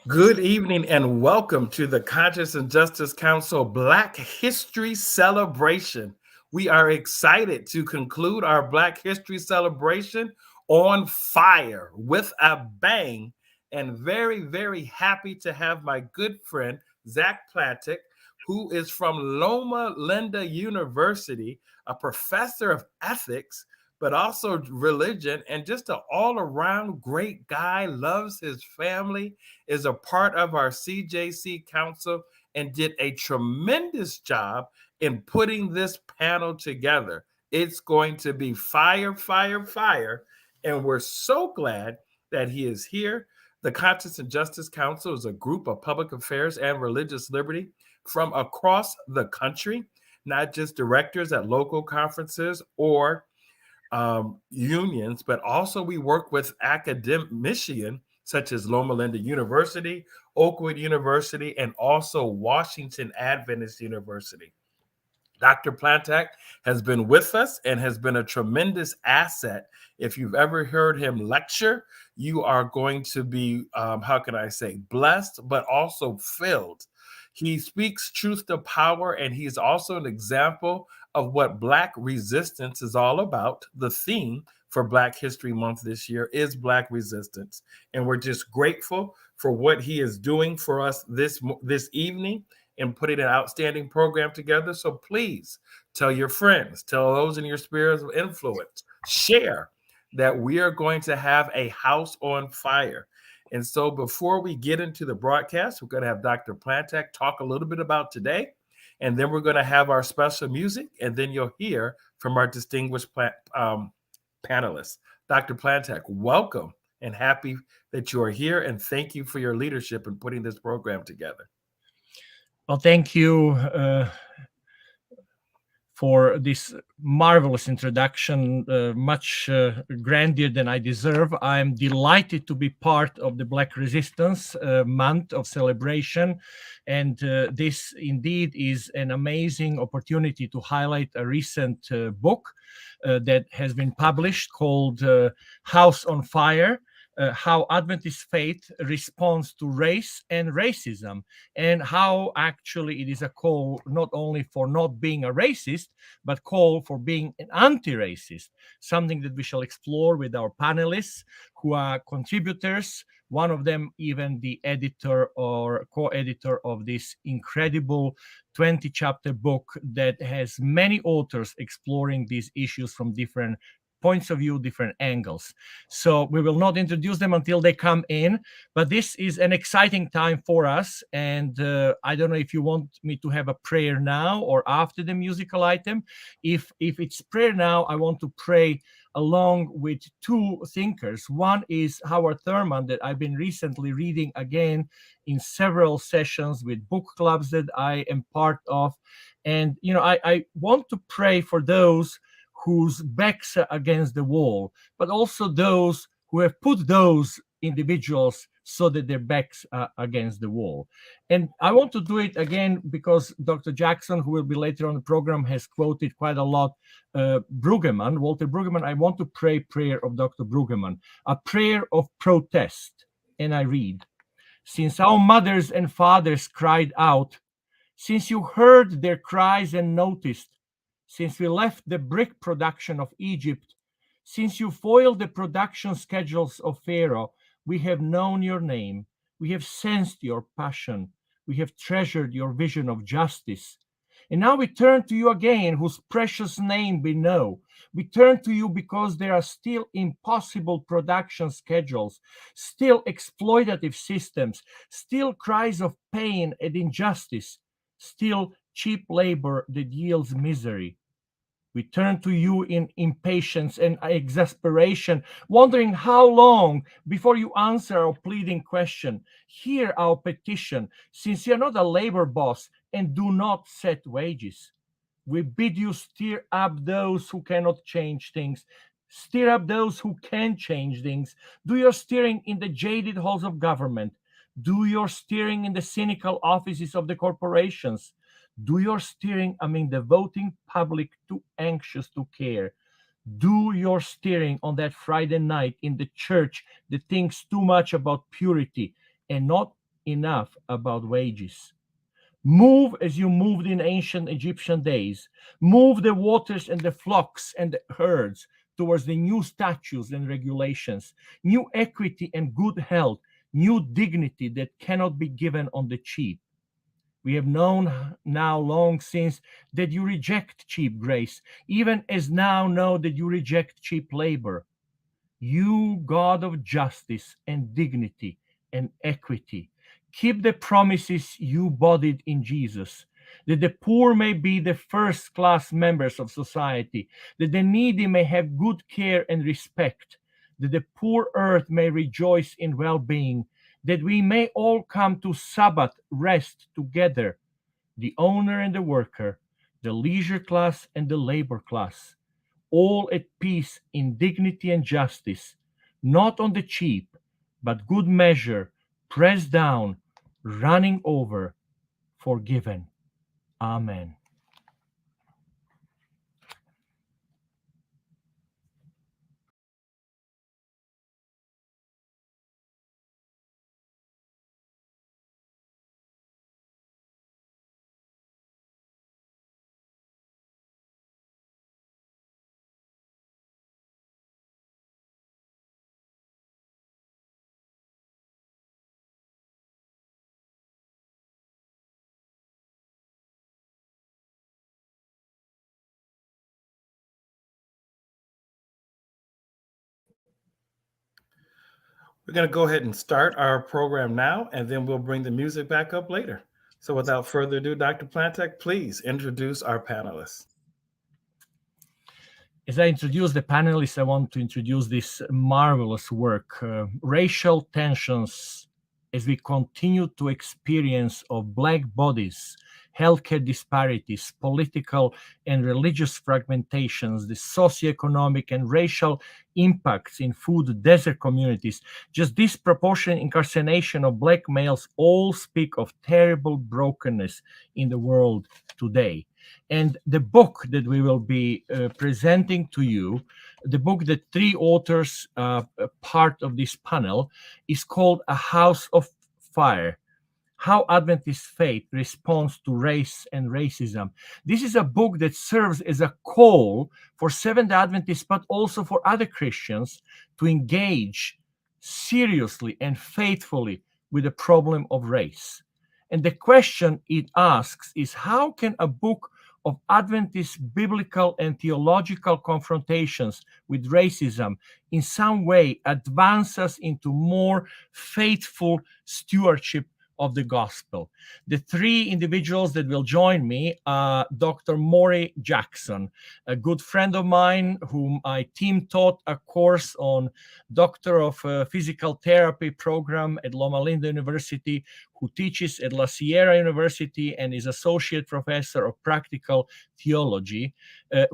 Good evening and welcome to the Conscious and Justice Council Black History Celebration. We are excited to conclude our Black History Celebration on fire with a bang, and very, very happy to have my good friend Zach Platic, who is from Loma Linda University, a professor of ethics, but also religion, and just an all around great guy, loves his family, is a part of our CJC council, and did a tremendous job in putting this panel together. It's going to be fire, fire, fire. And we're so glad that he is here. The Conscience and Justice Council is a group of public affairs and religious liberty from across the country, not just directors at local conferences or unions, but also we work with academicians such as Loma Linda University, Oakwood University, and also Washington Adventist University. Dr. Plantak has been with us and has been a tremendous asset. If you've ever heard him lecture, you are going to be, how can I say, blessed, but also filled. He speaks truth to power, and he's also an example of what Black resistance is all about. The theme for Black History Month this year is Black resistance, and we're just grateful for what he is doing for us this evening and putting an outstanding program together. So please tell your friends, tell those in your spheres of influence, share that we are going to have a house on fire. And so before we get into the broadcast, we're going to have Dr. Plantak talk a little bit about today. And then we're going to have our special music. And then you'll hear from our distinguished panelists. Dr. Plantak, welcome and happy that you are here. And thank you for your leadership in putting this program together. Well, thank you for this marvelous introduction, much grander than I deserve. I'm delighted to be part of the Black Resistance month of celebration. And this indeed is an amazing opportunity to highlight a recent book that has been published called House on Fire. How Adventist faith responds to race and racism, and how actually it is a call not only for not being a racist, but call for being an anti-racist, something that we shall explore with our panelists who are contributors, one of them even the editor or co-editor of this incredible 20-chapter book that has many authors exploring these issues from different points of view, different angles. So we will not introduce them until they come in, but this is an exciting time for us. And I don't know if you want me to have a prayer now or after the musical item. If it's prayer now, I want to pray along with two thinkers. One is Howard Thurman, that I've been recently reading again in several sessions with book clubs that I am part of. And, I want to pray for those whose backs are against the wall, but also those who have put those individuals so that their backs are against the wall. And I want to do it again because Dr. Jackson, who will be later on the program, has quoted quite a lot Brueggemann, Walter Brueggemann. I want to pray prayer of Dr. Brueggemann, a prayer of protest. And I read, since our mothers and fathers cried out, since you heard their cries and noticed, since we left the brick production of Egypt, since you foiled the production schedules of Pharaoh, we have known your name. We have sensed your passion. We have treasured your vision of justice. And now we turn to you again, whose precious name we know. We turn to you because there are still impossible production schedules, still exploitative systems, still cries of pain and injustice, still cheap labor that yields misery. We turn to you in impatience and exasperation, wondering how long before you answer our pleading question. Hear our petition, since you're not a labor boss and do not set wages. We bid you stir up those who cannot change things. Stir up those who can change things. Do your stirring in the jaded halls of government. Do your stirring in the cynical offices of the corporations. Do your steering among the voting public too anxious to care. Do your steering on that Friday night in the church that thinks too much about purity and not enough about wages. Move as you moved in ancient Egyptian days. Move the waters and the flocks and the herds towards the new statutes and regulations, new equity and good health, new dignity that cannot be given on the cheap. We have known now long since that you reject cheap grace, even as now know that you reject cheap labor. You, God of justice and dignity and equity, keep the promises you bodied in Jesus, that the poor may be the first class members of society, that the needy may have good care and respect, that the poor earth may rejoice in well being, that we may all come to Sabbath rest together, the owner and the worker, the leisure class and the labor class, all at peace in dignity and justice, not on the cheap, but good measure, pressed down, running over, forgiven. Amen. We're going to go ahead and start our program now, and then we'll bring the music back up later. So without further ado, Dr. Plantek, please introduce our panelists. As I introduce the panelists, I want to introduce this marvelous work, Racial Tensions as we continue to experience of Black bodies, healthcare disparities, political and religious fragmentations, the socioeconomic and racial impacts in food desert communities, just disproportionate incarceration of Black males all speak of terrible brokenness in the world today. And the book that we will be presenting to you, the book that three authors part of this panel, is called A House of Fire: How Adventist Faith Responds to Race and Racism. This is a book that serves as a call for Seventh Adventists, but also for other Christians, to engage seriously and faithfully with the problem of race. And the question it asks is, how can a book of Adventist biblical and theological confrontations with racism in some way advance us into more faithful stewardship of the gospel? The three individuals that will join me are Dr. Maury Jackson, a good friend of mine whom I team taught a course on Doctor of Physical Therapy program at Loma Linda University, who teaches at La Sierra University and is associate professor of practical theology,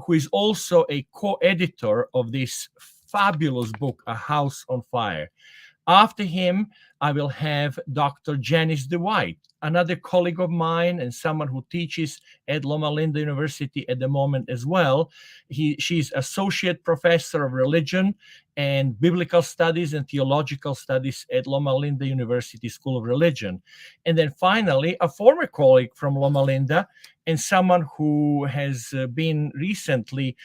who is also a co-editor of this fabulous book, A House on Fire. After him, I will have Dr. Janice DeWhite, another colleague of mine and someone who teaches at Loma Linda University at the moment as well. She's associate professor of religion and biblical studies and theological studies at Loma Linda University School of Religion. And then finally, a former colleague from Loma Linda and someone who has been recently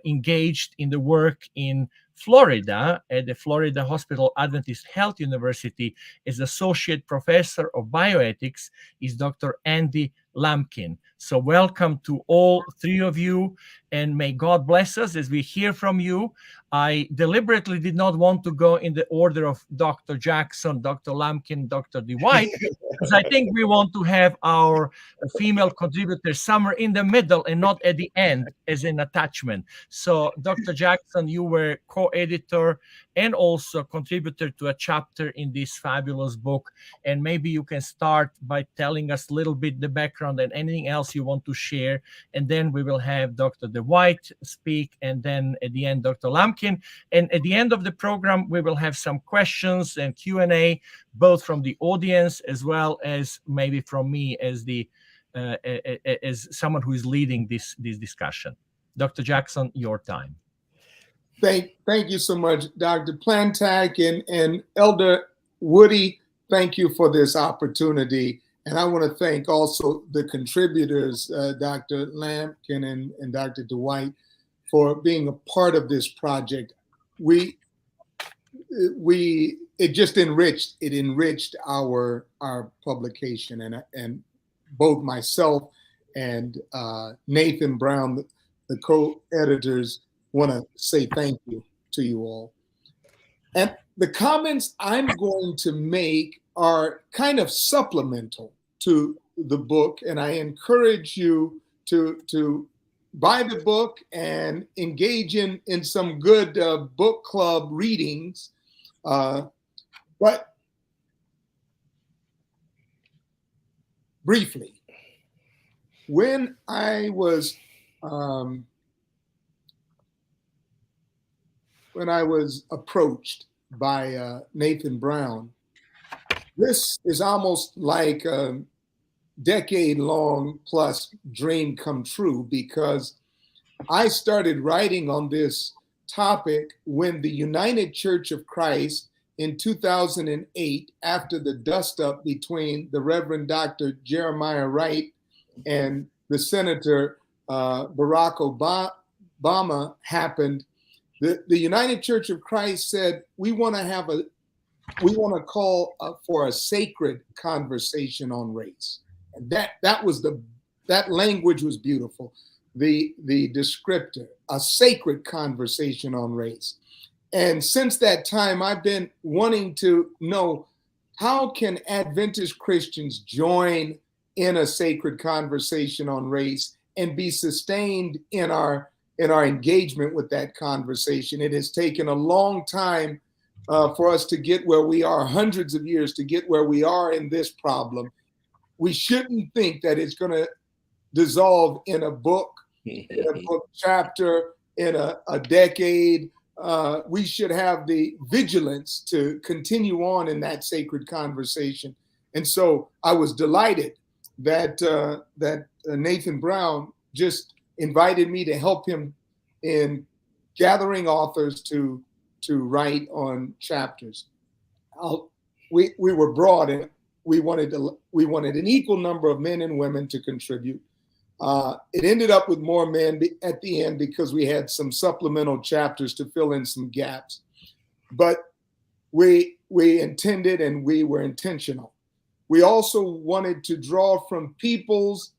engaged in the work in Florida at the Florida Hospital Adventist Health University as associate professor of bioethics, is Dr. Andy Lampkin. So welcome to all three of you, and may God bless us as we hear from you. I deliberately did not want to go in the order of Dr. Jackson, Dr. Lampkin, Dr. DeWhite, because I think we want to have our female contributors somewhere in the middle and not at the end as an attachment. So Dr. Jackson, you were co-editor and also contributor to a chapter in this fabulous book. And maybe you can start by telling us a little bit the background and anything else you want to share. And then we will have Dr. DeWhite speak, and then at the end, Dr. Lampkin. And at the end of the program, we will have some questions and Q&A, both from the audience as well as maybe from me as the as someone who is leading this discussion. Dr. Jackson, your time. Thank you so much, Dr. Plantak and Elder Woody. thank you for this opportunity. And I want to thank also the contributors, Dr. Lampkin and Dr. Dwight, for being a part of this project. It just enriched our publication, and both myself and Nathan Brown, the co-editors, want to say thank you to you all. And the comments I'm going to make are kind of supplemental to the book, and I encourage you to buy the book and engage in some good book club readings. But briefly, when I was approached by Nathan Brown, this is almost like a decade-long plus dream come true, because I started writing on this topic when the United Church of Christ in 2008, after the dust-up between the Reverend Dr. Jeremiah Wright and the Senator Barack Obama happened, the United Church of Christ said, we want to call for a sacred conversation on race. And that language was beautiful. The descriptor, a sacred conversation on race. And since that time, I've been wanting to know, how can Adventist Christians join in a sacred conversation on race and be sustained in our engagement with that conversation? It has taken a long time for us to get where we are, hundreds of years to get where we are in this problem. We shouldn't think that it's going to dissolve in a book chapter, in a decade. We should have the vigilance to continue on in that sacred conversation. And so I was delighted that Nathan Brown just invited me to help him in gathering authors to write on chapters. We were broad, and we wanted an equal number of men and women to contribute. It ended up with more men at the end because we had some supplemental chapters to fill in some gaps. But we intended, and we were intentional. We also wanted to draw from peoples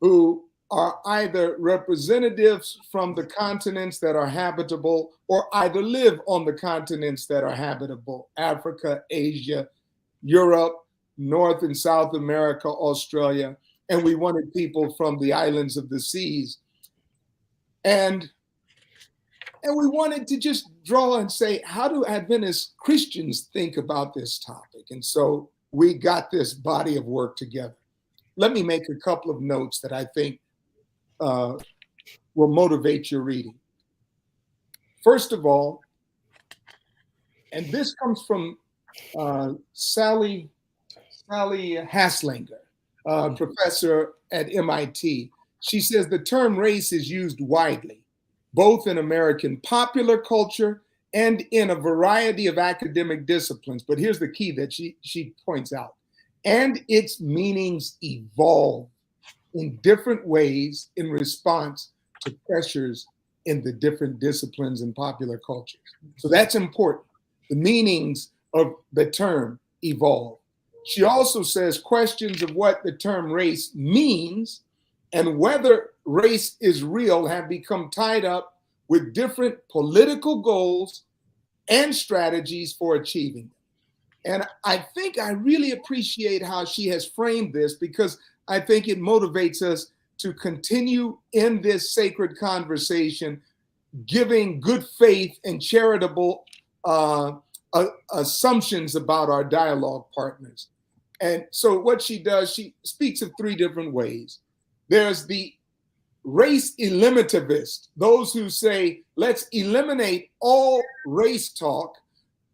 who are either representatives from the continents that are habitable, or either live on the continents that are habitable: Africa, Asia, Europe, North and South America, Australia. And we wanted people from the islands of the seas. And we wanted to just draw and say, how do Adventist Christians think about this topic? And so we got this body of work together. Let me make a couple of notes that I think will motivate your reading. First of all, and this comes from Sally Haslinger, professor at MIT. She says the term race is used widely, both in American popular culture and in a variety of academic disciplines. But here's the key that she points out: and its meanings evolve in different ways in response to pressures in the different disciplines and popular cultures. So that's important. The meanings of the term evolve. She also says questions of what the term race means and whether race is real have become tied up with different political goals and strategies for achieving them. And I think I really appreciate how she has framed this, because I think it motivates us to continue in this sacred conversation, giving good faith and charitable assumptions about our dialogue partners. And so what she does, she speaks of three different ways. There's the race eliminativist, those who say, let's eliminate all race talk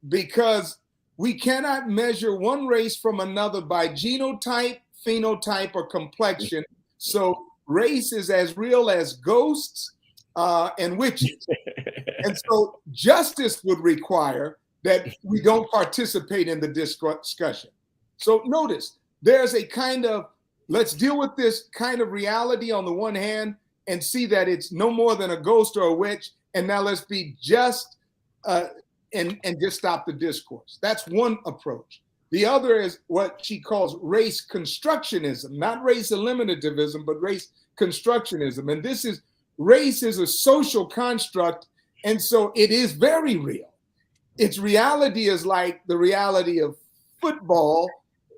because we cannot measure one race from another by genotype, phenotype, or complexion. So race is as real as ghosts and witches. And so justice would require that we don't participate in the discussion. So notice there's a kind of, let's deal with this kind of reality on the one hand and see that it's no more than a ghost or a witch. And now let's be just and just stop the discourse. That's one approach. The other is what she calls race constructionism, not race eliminativism, but race constructionism. And this is, race is a social construct, and so it is very real. Its reality is like the reality of football,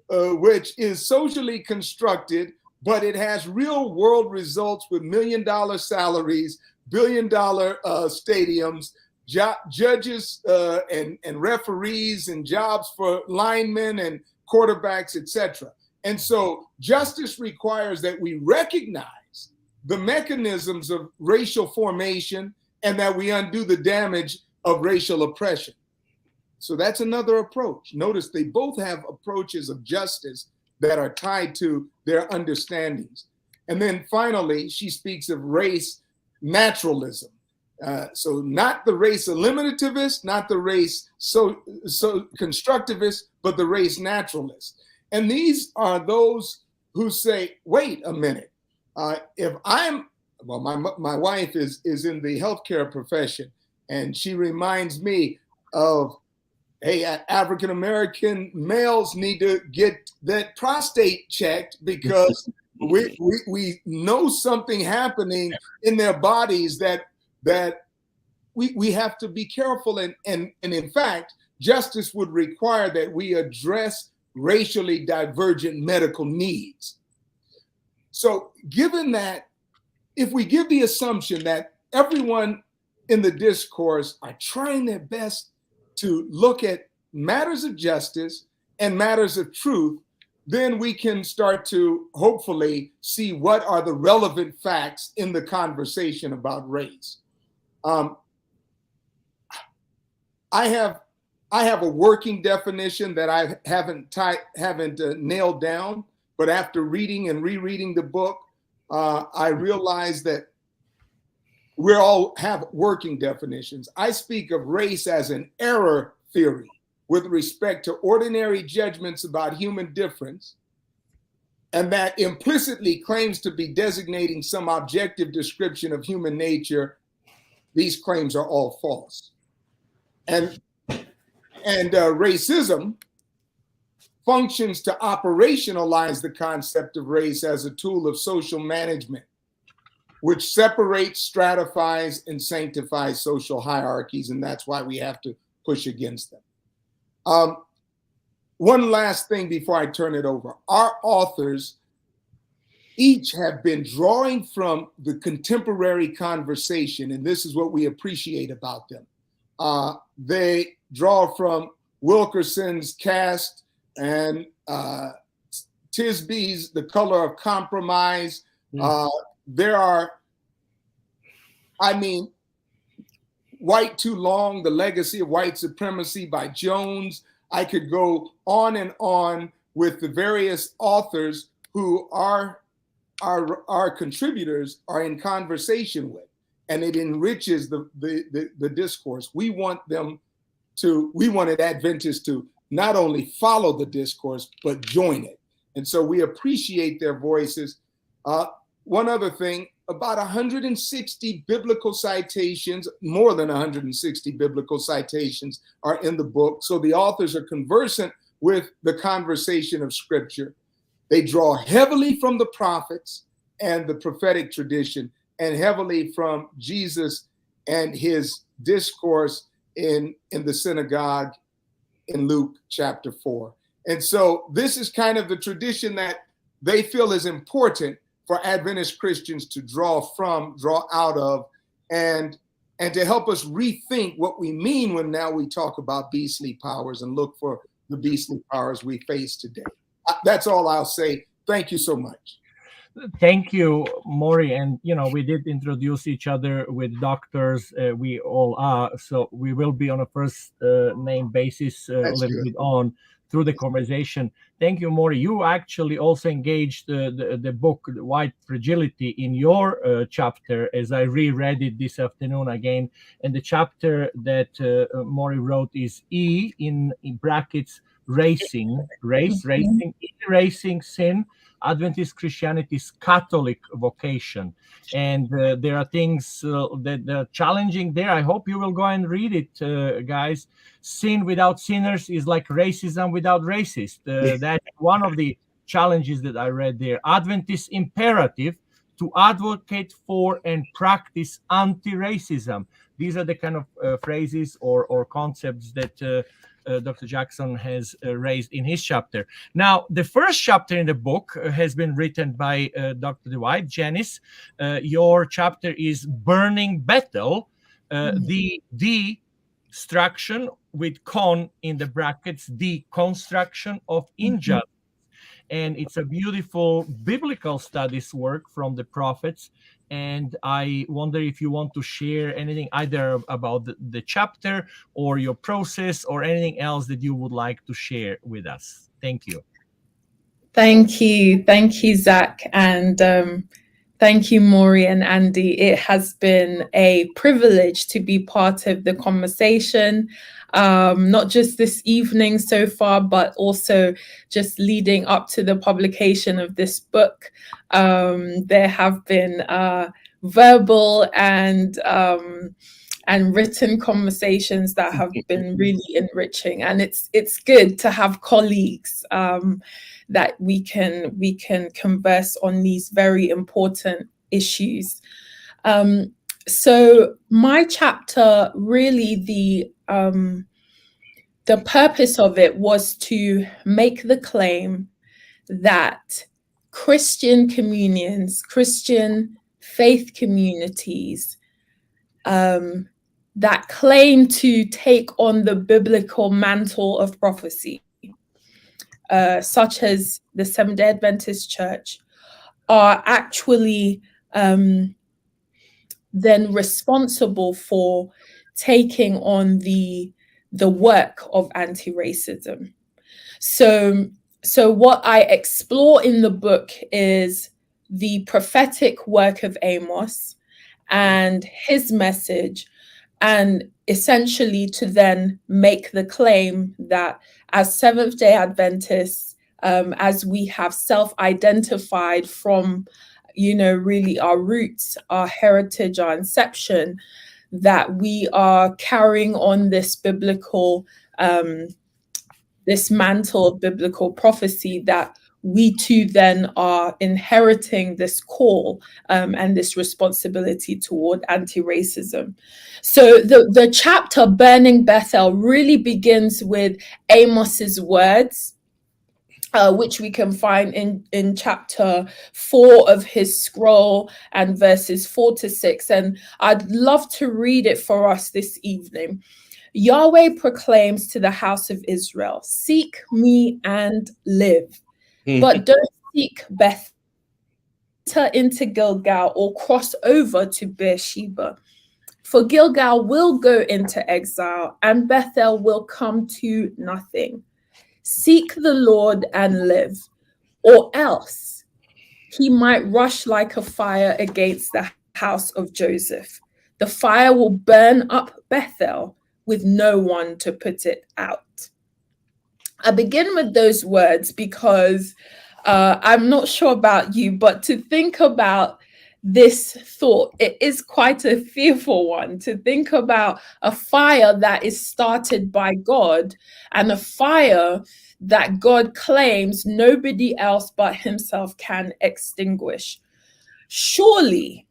which is socially constructed, but it has real world results with $1 million salaries, $1 billion stadiums, judges and referees, and jobs for linemen and quarterbacks, etc. And so justice requires that we recognize the mechanisms of racial formation and that we undo the damage of racial oppression. So that's another approach. Notice they both have approaches of justice that are tied to their understandings. And then finally, she speaks of race naturalism. So not the race eliminativist, not the race so constructivist, but the race naturalist. And these are those who say, wait a minute, if I'm, well, my wife is in the healthcare profession, and she reminds me of, hey, African-American males need to get that prostate checked because we know something happening in their bodies that we have to be careful. And in fact, justice would require that we address racially divergent medical needs. So given that, if we give the assumption that everyone in the discourse are trying their best to look at matters of justice and matters of truth, then we can start to hopefully see what are the relevant facts in the conversation about race. I have a working definition that I haven't nailed down, but after reading and rereading the book, I realized that we all have working definitions. I speak of race as an error theory with respect to ordinary judgments about human difference, and that implicitly claims to be designating some objective description of human nature. These claims are all false. And racism functions to operationalize the concept of race as a tool of social management, which separates, stratifies, and sanctifies social hierarchies, and that's why we have to push against them. One last thing before I turn it over. Our authors each have been drawing from the contemporary conversation, and this is what we appreciate about them. They draw from Wilkerson's Caste and Tisby's The Color of Compromise. There are, White Too Long, The Legacy of White Supremacy by Jones. I could go on and on with the various authors who our contributors are in conversation with, and it enriches the discourse. We wanted Adventists to not only follow the discourse, but join it. And so we appreciate their voices. One other thing, about 160 biblical citations, more than 160 biblical citations are in the book. So the authors are conversant with the conversation of Scripture. They draw heavily from the prophets and the prophetic tradition, and heavily from Jesus and his discourse in the synagogue in Luke chapter 4. And so this is kind of the tradition that they feel is important for Adventist Christians to draw out of, and to help us rethink what we mean when now we talk about beastly powers and look for the beastly powers we face today. That's all I'll say. Thank you so much. Thank you, Maury. And, we did introduce each other with doctors. We all are. So we will be on a first name basis a little bit on through the conversation. Thank you, Maury. You actually also engaged the book, White Fragility, in your chapter, as I reread it this afternoon again. And the chapter that Maury wrote is E in brackets, racing, erasing sin. Adventist Christianity's Catholic vocation, and there are things that are challenging there. I hope you will go and read it, guys. Sin without sinners is like racism without racists. That's one of the challenges that I read there. Adventist imperative to advocate for and practice anti-racism. These are the kind of phrases or concepts that Dr. Jackson has raised in his chapter. Now, the first chapter in the book has been written by Dr. Dwight Janice. Your chapter is Burning Bethel, the destruction with con in the brackets, deconstruction of injustice. And it's a beautiful biblical studies work from the prophets. And I wonder if you want to share anything either about the chapter or your process or anything else that you would like to share with us. Thank you. Thank you, Zach, and thank you, Maury and Andy. It has been a privilege to be part of the conversation, not just this evening so far, but also just leading up to the publication of this book. There have been verbal and written conversations that have been really enriching, and it's good to have colleagues that we can converse on these very important issues. So my chapter, really the purpose of it was to make the claim that Christian communions, Christian faith communities that claim to take on the biblical mantle of prophecy, such as the Seventh-day Adventist Church, are actually then responsible for taking on the work of anti-racism. So what I explore in the book is the prophetic work of Amos and his message, and essentially to then make the claim that as Seventh-day Adventists, as we have self-identified from, really our roots, our heritage, our inception, that we are carrying on this biblical, this mantle of biblical prophecy, that we too then are inheriting this call and this responsibility toward anti-racism. So the chapter Burning Bethel really begins with Amos's words, which we can find in chapter 4 of his scroll and verses 4-6. And I'd love to read it for us this evening. Yahweh proclaims to the house of Israel, "Seek me and live, but don't seek Bethel. Enter into Gilgal or cross over to Beersheba. For Gilgal will go into exile and Bethel will come to nothing. Seek the Lord and live, or else he might rush like a fire against the house of Joseph. The fire will burn up Bethel with no one to put it out." I begin with those words because I'm not sure about you, but to think about this thought, it is quite a fearful one, to think about a fire that is started by God and a fire that God claims nobody else but himself can extinguish. Surely,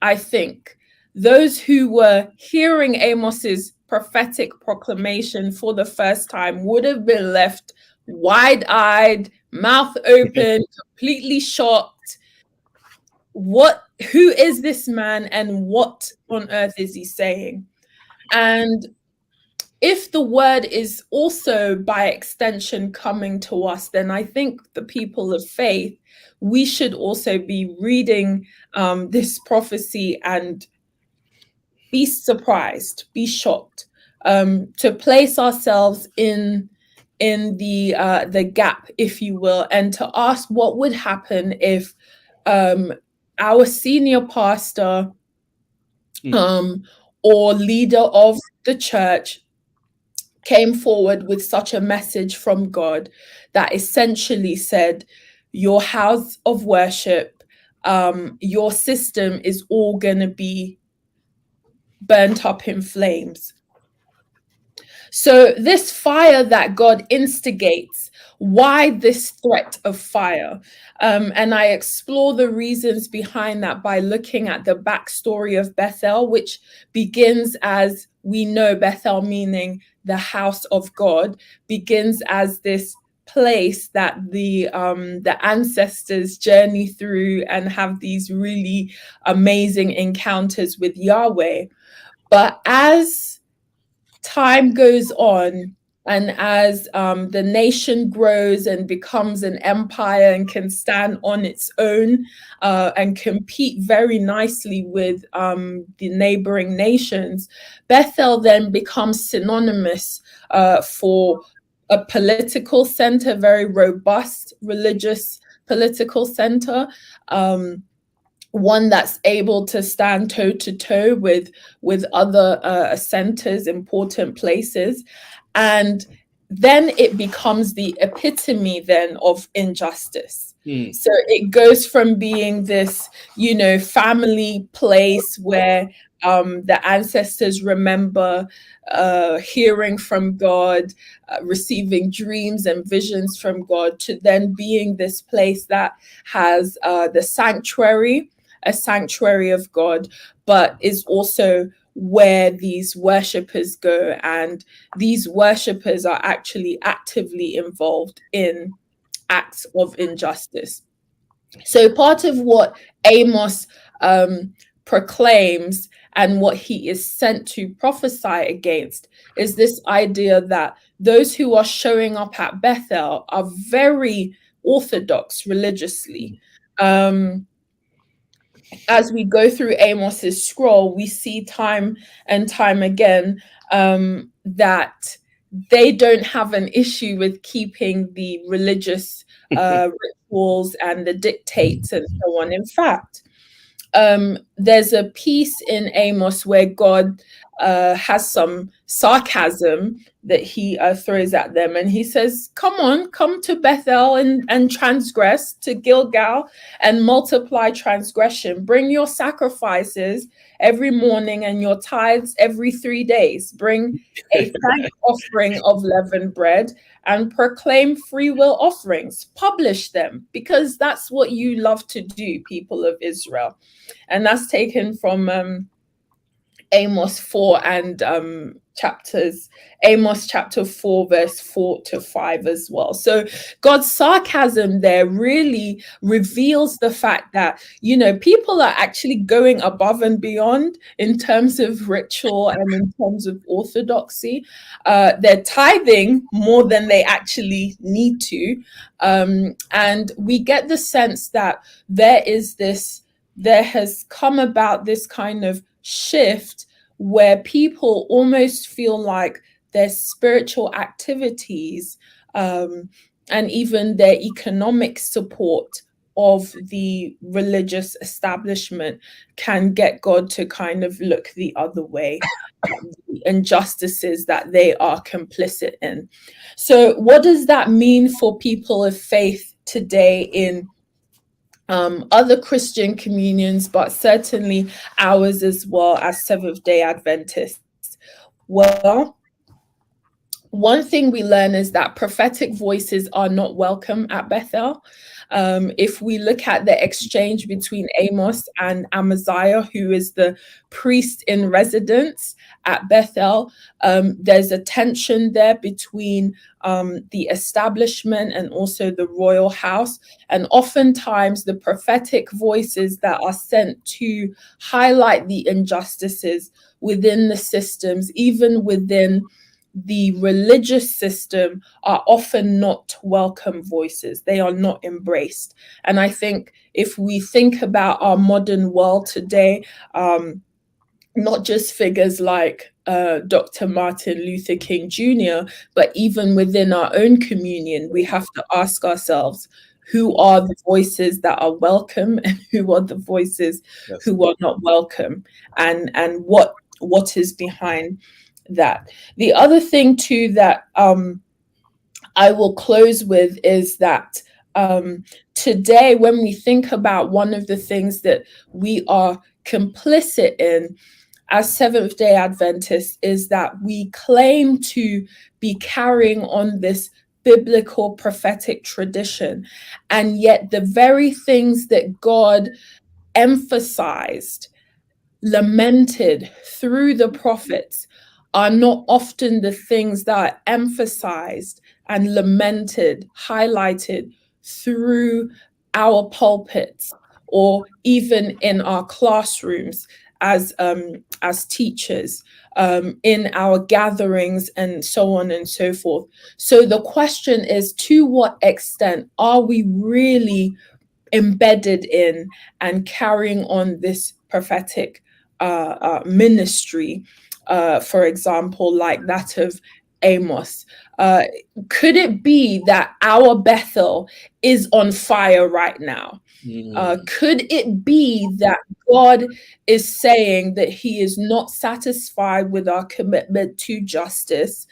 I think, those who were hearing Amos's prophetic proclamation for the first time would have been left wide-eyed, mouth open, completely shocked. Who is this man and what on earth is he saying? And if the word is also by extension coming to us, then I think the people of faith, we should also be reading this prophecy and be surprised, be shocked, to place ourselves in the gap, if you will, and to ask what would happen if our senior pastor or leader of the church came forward with such a message from God that essentially said, your house of worship, your system is all going to be burnt up in flames. So this fire that God instigates, why this threat of fire? And I explore the reasons behind that by looking at the backstory of Bethel, which begins as we know, Bethel meaning the house of God, begins as this place that the ancestors journey through and have these really amazing encounters with Yahweh. But as time goes on, and as the nation grows and becomes an empire and can stand on its own and compete very nicely with the neighboring nations, Bethel then becomes synonymous for a political center, very robust religious political center. One that's able to stand toe to toe with other centers, important places, and then it becomes the epitome then of injustice. So it goes from being this, family place where the ancestors remember hearing from God, receiving dreams and visions from God, to then being this place that has the sanctuary, a sanctuary of God, but is also where these worshippers go. And these worshippers are actually actively involved in acts of injustice. So part of what Amos proclaims and what he is sent to prophesy against is this idea that those who are showing up at Bethel are very orthodox religiously. As we go through Amos's scroll, we see time and time again that they don't have an issue with keeping the religious rituals and the dictates and so on. In fact, there's a piece in Amos where God has some sarcasm that he throws at them, and he says, come to Bethel and transgress, to Gilgal and multiply transgression. Bring your sacrifices every morning and your tithes every 3 days. Bring a thank offering of leavened bread and proclaim free will offerings. Publish them, because that's what you love to do, people of Israel. And that's taken from Amos 4 and Amos chapter 4, verse 4 to 5 as well. So God's sarcasm there really reveals the fact that, people are actually going above and beyond in terms of ritual and in terms of orthodoxy. They're tithing more than they actually need to. And we get the sense that there has come about this kind of shift where people almost feel like their spiritual activities and even their economic support of the religious establishment can get God to kind of look the other way, the injustices that they are complicit in. So what does that mean for people of faith today in other Christian communions, but certainly ours as well as Seventh-day Adventists? Well, one thing we learn is that prophetic voices are not welcome at Bethel. If we look at the exchange between Amos and Amaziah, who is the priest in residence at Bethel, there's a tension there between the establishment and also the royal house. And oftentimes the prophetic voices that are sent to highlight the injustices within the systems, even within the religious system, are often not welcome voices. They are not embraced. And I think if we think about our modern world today, not just figures like Dr. Martin Luther King Jr., but even within our own communion, we have to ask ourselves, who are the voices that are welcome and who are the voices who are not welcome, and what is behind that. The other thing too that I will close with is that today, when we think about one of the things that we are complicit in as Seventh-day Adventists, is that we claim to be carrying on this biblical prophetic tradition, and yet the very things that God emphasized, lamented through the prophets, are not often the things that are emphasized and lamented, highlighted through our pulpits or even in our classrooms as teachers, in our gatherings, and so on and so forth. So the question is, to what extent are we really embedded in and carrying on this prophetic ministry, for example, like that of Amos? Could it be that our Bethel is on fire right now? Could it be that God is saying that he is not satisfied with our commitment to justice,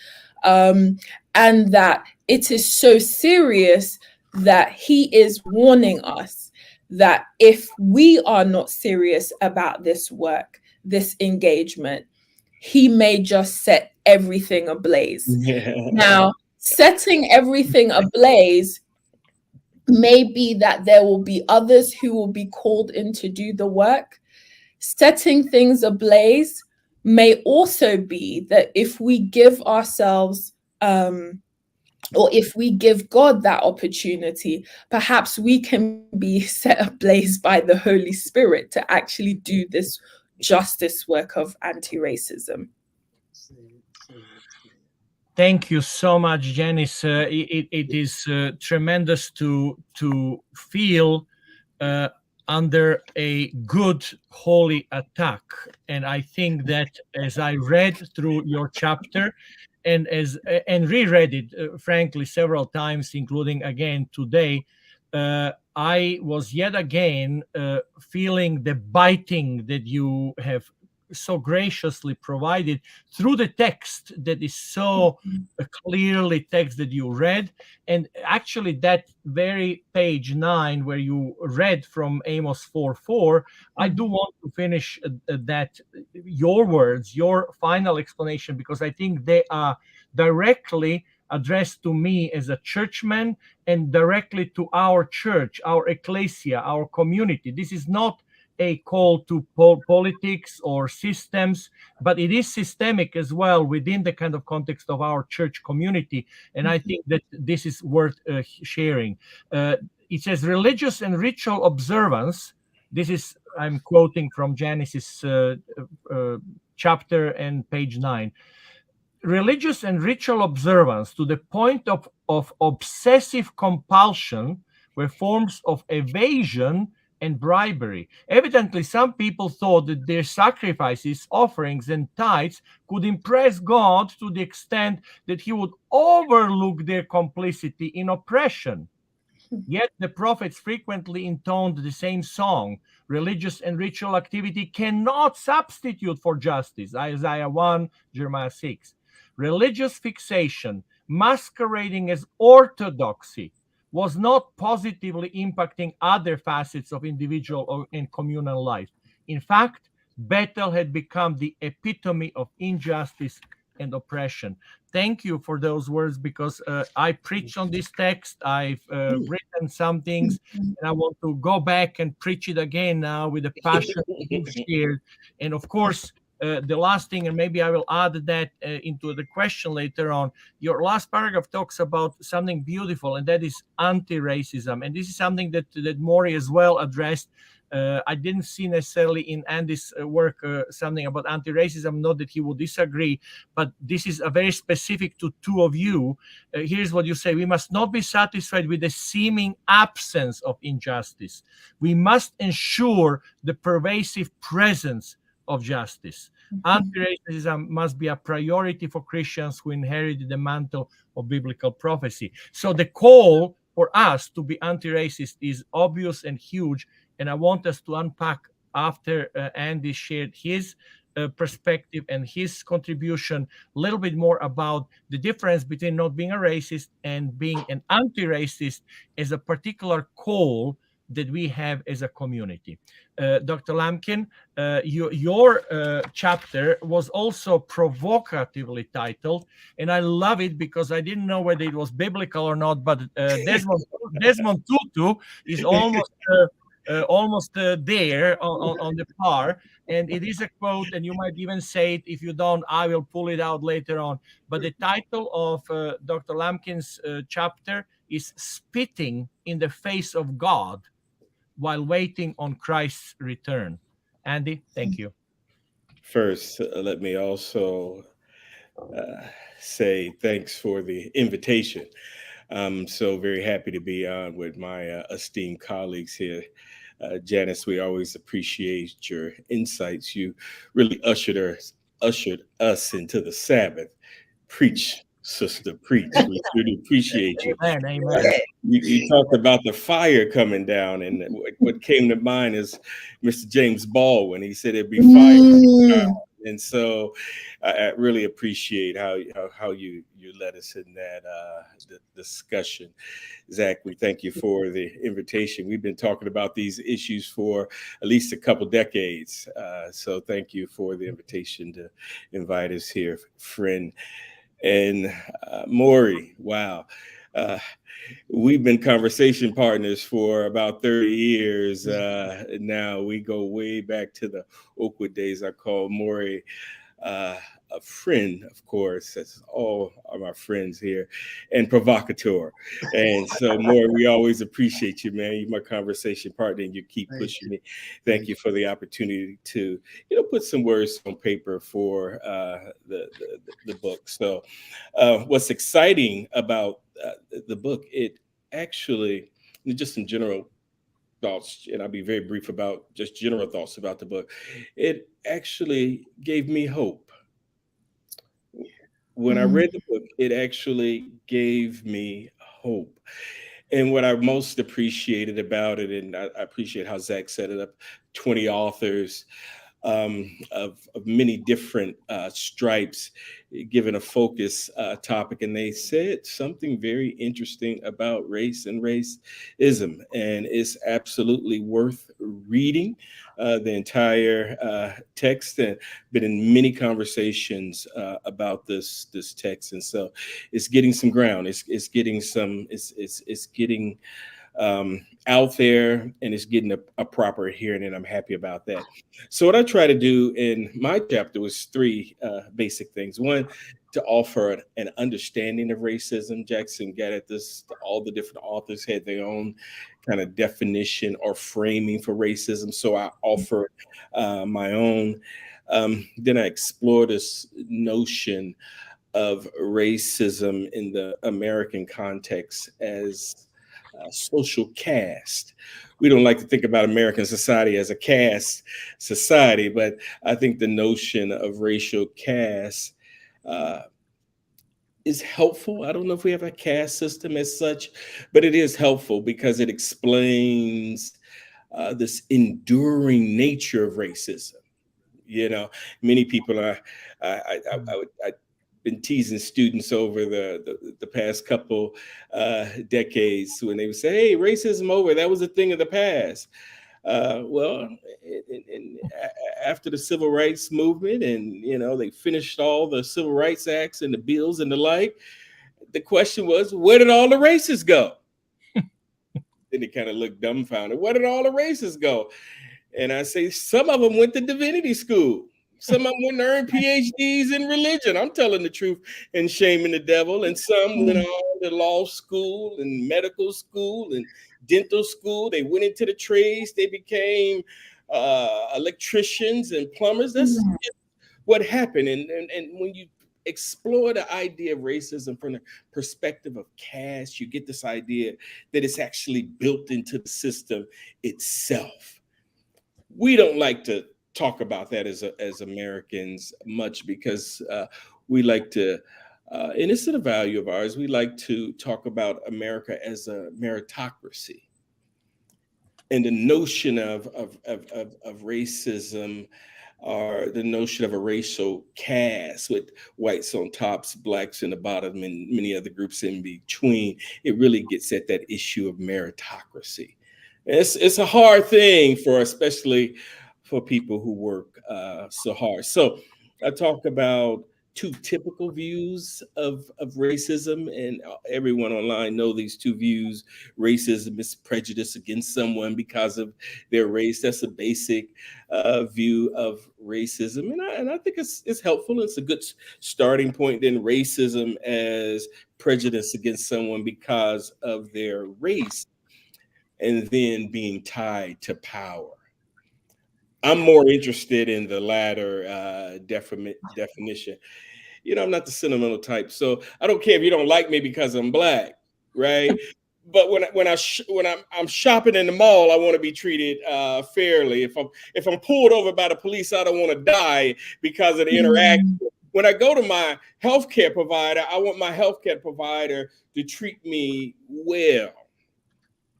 and that it is so serious that he is warning us that if we are not serious about this work, this engagement, he may just set everything ablaze? Now, setting everything ablaze may be that there will be others who will be called in to do the work. Setting things ablaze may also be that if we give ourselves, or if we give God that opportunity, perhaps we can be set ablaze by the Holy Spirit to actually do this justice work of anti-racism. Thank you so much, Janice. It is tremendous to feel under a good holy attack. And I think that as I read through your chapter and reread it, frankly, several times, including again today, I was yet again feeling the biting that you have so graciously provided through the text that is so clearly text that you read. And actually that very page 9 where you read from Amos 4:4, I do want to finish that, your words, your final explanation, because I think they are directly addressed to me as a churchman and directly to our church, our ecclesia, our community. This is not a call to politics or systems, but it is systemic as well within the kind of context of our church community. And I think that this is worth sharing. It says religious and ritual observance. This is, I'm quoting from Genesis chapter and page 9. Religious and ritual observance to the point of obsessive compulsion were forms of evasion and bribery. Evidently, some people thought that their sacrifices, offerings, and tithes could impress God to the extent that he would overlook their complicity in oppression. Yet the prophets frequently intoned the same song. Religious and ritual activity cannot substitute for justice. Isaiah 1, Jeremiah 6. Religious fixation, masquerading as orthodoxy, was not positively impacting other facets of individual and communal life. In fact, Bethel had become the epitome of injustice and oppression. Thank you for those words, because I preached on this text. I've written some things, and I want to go back and preach it again now with the passion you shared. And of course, the last thing, and maybe I will add that into the question later on, your last paragraph talks about something beautiful, and that is anti-racism. And this is something that Maury as well addressed. I didn't see necessarily in Andy's work something about anti-racism, not that he would disagree, but this is a very specific to two of you. Here's what you say: we must not be satisfied with the seeming absence of injustice. We must ensure the pervasive presence of justice. Anti-racism must be a priority for Christians who inherited the mantle of biblical prophecy. So the call for us to be anti-racist is obvious and huge, and I want us to unpack after Andy shared his perspective and his contribution a little bit more about the difference between not being a racist and being an anti-racist as a particular call that we have as a community. Dr. Lampkin, your chapter was also provocatively titled, and I love it because I didn't know whether it was biblical or not, but Desmond Tutu is almost there on the par, and it is a quote, and you might even say it. If you don't, I will pull it out later on. But the title of Dr. Lampkin's chapter is "Spitting in the Face of God While Waiting on Christ's Return." Andy, thank you. First, let me also say thanks for the invitation. I'm so very happy to be on with my esteemed colleagues here. Janice, we always appreciate your insights. You really ushered us into the Sabbath. Preach, sister, preach. We really appreciate you. Amen. You talked about the fire coming down, and what came to mind is Mr. James Baldwin. He said it'd be fire. And so I really appreciate how you led us in that discussion. Zach, we thank you for the invitation. We've been talking about these issues for at least a couple decades. So thank you for the invitation to invite us here, friend. And Maury, wow. We've been conversation partners for about 30 years. Now we go way back to the Oakwood days. I call Maury a friend, of course. That's all of our friends here, and provocateur. And so, Maury, we always appreciate you, man. You're my conversation partner, and you keep pushing me. Thank you for the opportunity to, put some words on paper for the book. So, what's exciting about the book, it actually, just some general thoughts, and I'll be very brief about just general thoughts about the book. It actually gave me hope. When I read the book, it actually gave me hope. And what I most appreciated about it, and I appreciate how Zach set it up, 20 authors of many different stripes, given a focus topic. And they said something very interesting about race and racism. And it's absolutely worth reading the entire text, and been in many conversations about this text. And so it's getting some ground. It's getting out there, and it's getting a proper hearing, and I'm happy about that. So what I try to do in my chapter was three basic things. One, to offer an understanding of racism. Jackson got at this, all the different authors had their own kind of definition or framing for racism. So I offered my own. Then I explored this notion of racism in the American context as social caste. We don't like to think about American society as a caste society, but I think the notion of racial caste is helpful. I don't know if we have a caste system as such, but it is helpful because it explains this enduring nature of racism. Many people are. I been teasing students over the past couple decades when they would say, "Hey, racism over. That was a thing of the past." After the civil rights movement, and they finished all the civil rights acts and the bills and the like, the question was, where did all the races go? Then they kind of looked dumbfounded. Where did all the races go? And I say, some of them went to divinity school. Some of them went to earn PhDs in religion. I'm telling the truth and shaming the devil. And some went on to law school and medical school and dental school. They went into the trades. They became electricians and plumbers. That's what happened. And when you explore the idea of racism from the perspective of caste, you get this idea that it's actually built into the system itself. We don't like to talk about that as Americans much, because we like to, and it's a value of ours, we like to talk about America as a meritocracy. And the notion of racism are the notion of a racial caste with whites on tops, blacks in the bottom, and many other groups in between. It really gets at that issue of meritocracy. It's a hard thing for, especially for people who work so hard. So I talk about two typical views of racism, and everyone online know these two views. Racism is prejudice against someone because of their race. That's a basic view of racism, and I think it's helpful. It's a good starting point. Then racism as prejudice against someone because of their race, and then being tied to power. I'm more interested in the latter definition. You know, I'm not the sentimental type, so I don't care if you don't like me because I'm black, right? But when I'm shopping in the mall, I want to be treated fairly. If I'm pulled over by the police, I don't want to die because of the interaction. When I go to my healthcare provider, I want my healthcare provider to treat me well,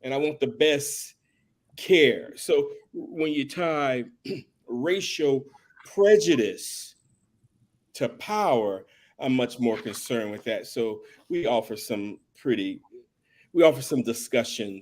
and I want the best care. So when you tie racial prejudice to power, I'm much more concerned with that. So we offer some discussion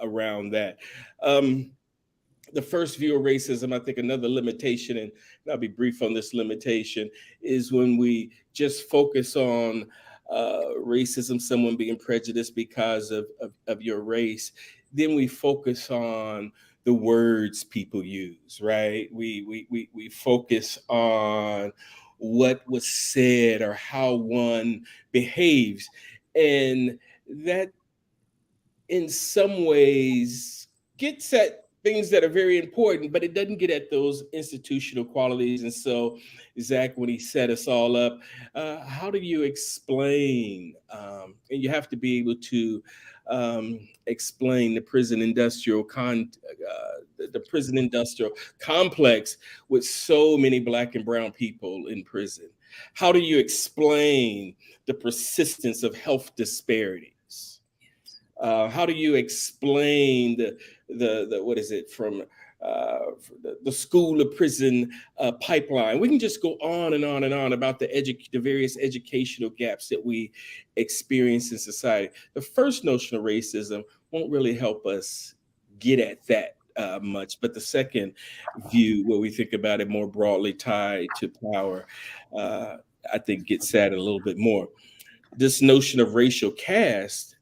around that. The first view of racism, I think another limitation, and I'll be brief on this limitation, is when we just focus on racism, someone being prejudiced because of your race, then we focus on the words people use, right? We focus on what was said or how one behaves. And that in some ways gets at things that are very important, but it doesn't get at those institutional qualities. And so, Zach, when he set us all up, how do you explain? And you have to be able to explain the prison industrial complex with so many Black and brown people in prison. How do you explain the persistence of health disparities? How do you explain the what is it from the school to prison pipeline? We can just go on and on and on about the various educational gaps that we experience in society. The first notion of racism won't really help us get at that much, but the second view, where we think about it more broadly tied to power, I think gets at it a little bit more. This notion of racial caste,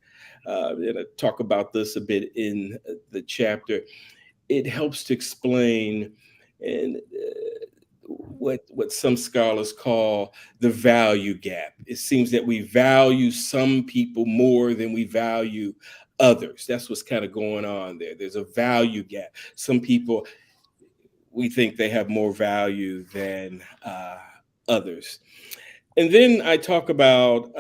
and I talk about this a bit in the chapter. It helps to explain and what some scholars call the value gap. It seems that we value some people more than we value others. That's what's kind of going on there. There's a value gap. Some people, we think they have more value than others. And then I talk about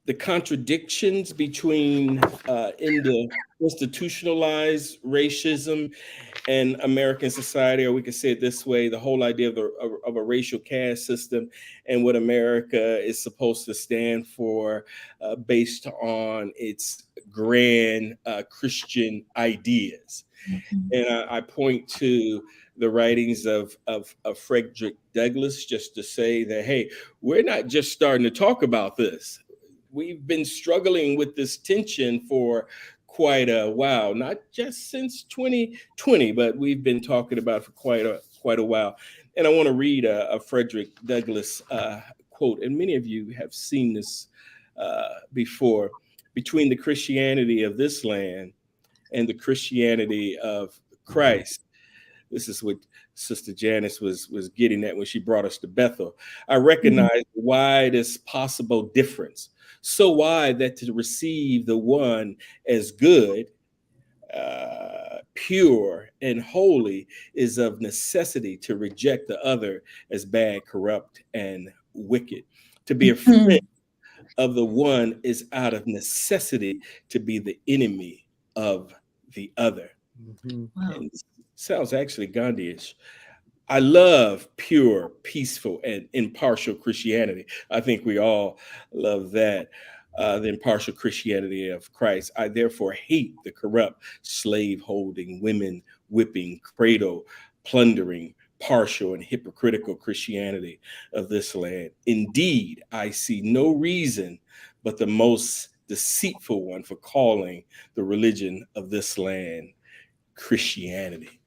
the contradictions between in the institutionalized racism and American society, or we could say it this way: the whole idea of a racial caste system and what America is supposed to stand for, based on its grand Christian ideas. And I point to the writings of Frederick Douglass just to say that, hey, we're not just starting to talk about this. We've been struggling with this tension for quite a while, not just since 2020, but we've been talking about it for quite a while. And I want to read a Frederick Douglass quote, and many of you have seen this before. Between the Christianity of this land and the Christianity of Christ. This is what Sister Janice was getting at when she brought us to Bethel. I recognize the widest possible difference, so wide that to receive the one as good, pure, and holy is of necessity to reject the other as bad, corrupt, and wicked. To be a friend of the one is out of necessity to be the enemy of the other. Wow. And it sounds actually Gandhi-ish. I love pure, peaceful, and impartial Christianity. I think we all love that, the impartial Christianity of Christ. I therefore hate the corrupt, slave-holding, women whipping, cradle, plundering, partial, and hypocritical Christianity of this land. Indeed, I see no reason but the most deceitful one for calling the religion of this land Christianity.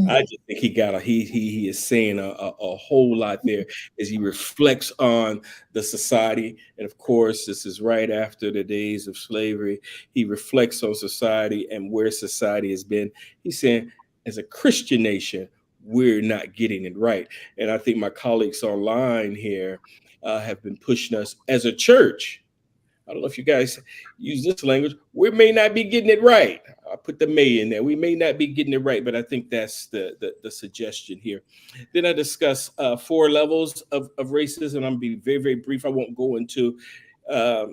I just think he is saying a whole lot there as he reflects on the society. And of course, this is right after the days of slavery. He reflects on society and where society has been. He's saying, as a Christian nation, we're not getting it right. And I think my colleagues online here have been pushing us as a church. I don't know if you guys use this language. We may not be getting it right. I put the may in there. We may not be getting it right, but I think that's the suggestion here. Then I discuss 4 levels of racism. I'm gonna be very, very brief. I won't go into, I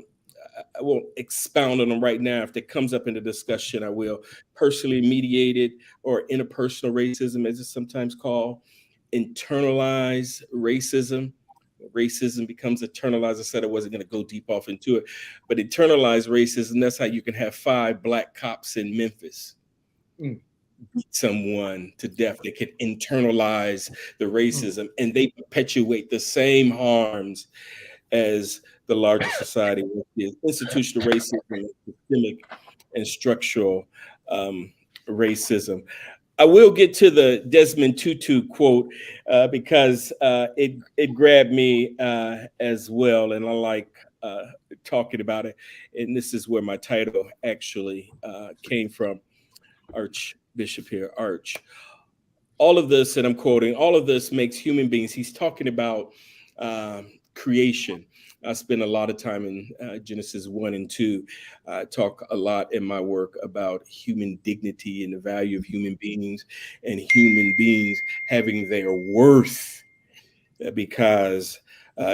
won't expound on them right now. If it comes up in the discussion, I will. Personally mediated or interpersonal racism, as it's sometimes called. Internalized racism. Racism becomes internalized. I said I wasn't going to go deep off into it, but internalized racism, that's how you can have 5 black cops in Memphis beat someone to death. They can internalize the racism and they perpetuate the same harms as the larger society, which is institutional racism, systemic and structural racism. I will get to the Desmond Tutu quote because it grabbed me as well, and I like talking about it. And this is where my title actually came from, Archbishop here, Arch. All of this, and I'm quoting, all of this makes human beings. He's talking about creation. I spend a lot of time in Genesis 1 and 2. I talk a lot in my work about human dignity and the value of human beings and human beings having their worth because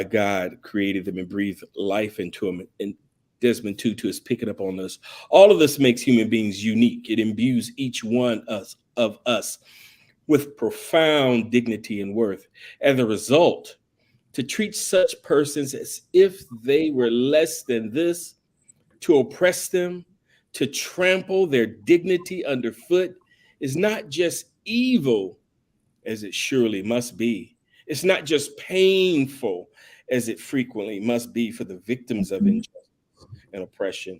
God created them and breathed life into them. And Desmond Tutu is picking up on this. All of this makes human beings unique. It imbues each one of us with profound dignity and worth. As a result, to treat such persons as if they were less than this, to oppress them, to trample their dignity underfoot is not just evil, as it surely must be. It's not just painful, as it frequently must be for the victims of injustice and oppression.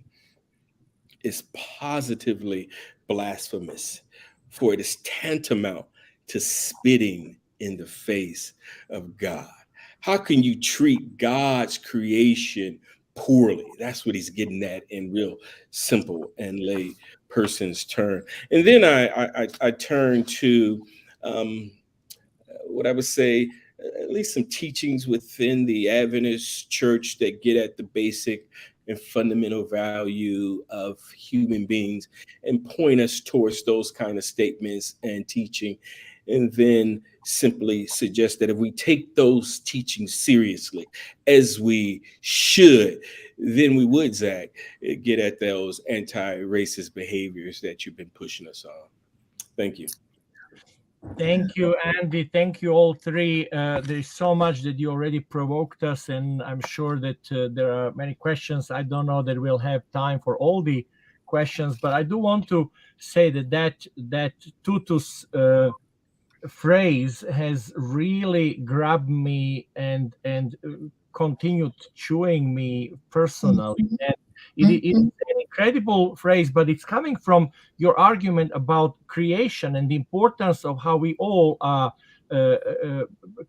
It's positively blasphemous, for it is tantamount to spitting in the face of God. How can you treat God's creation poorly? That's what he's getting at in real simple and lay person's term. And then I turn to what I would say, at least some teachings within the Adventist church that get at the basic and fundamental value of human beings and point us towards those kind of statements and teaching. And then simply suggest that if we take those teachings seriously, as we should, then we would, Zach, get at those anti-racist behaviors that you've been pushing us on. Thank you. Thank you, Andy. Thank you, all three. There's so much that you already provoked us, and I'm sure that there are many questions. I don't know that we'll have time for all the questions, but I do want to say that Tutu's phrase has really grabbed me and continued chewing me personally. And it's an incredible phrase, but it's coming from your argument about creation and the importance of how we all are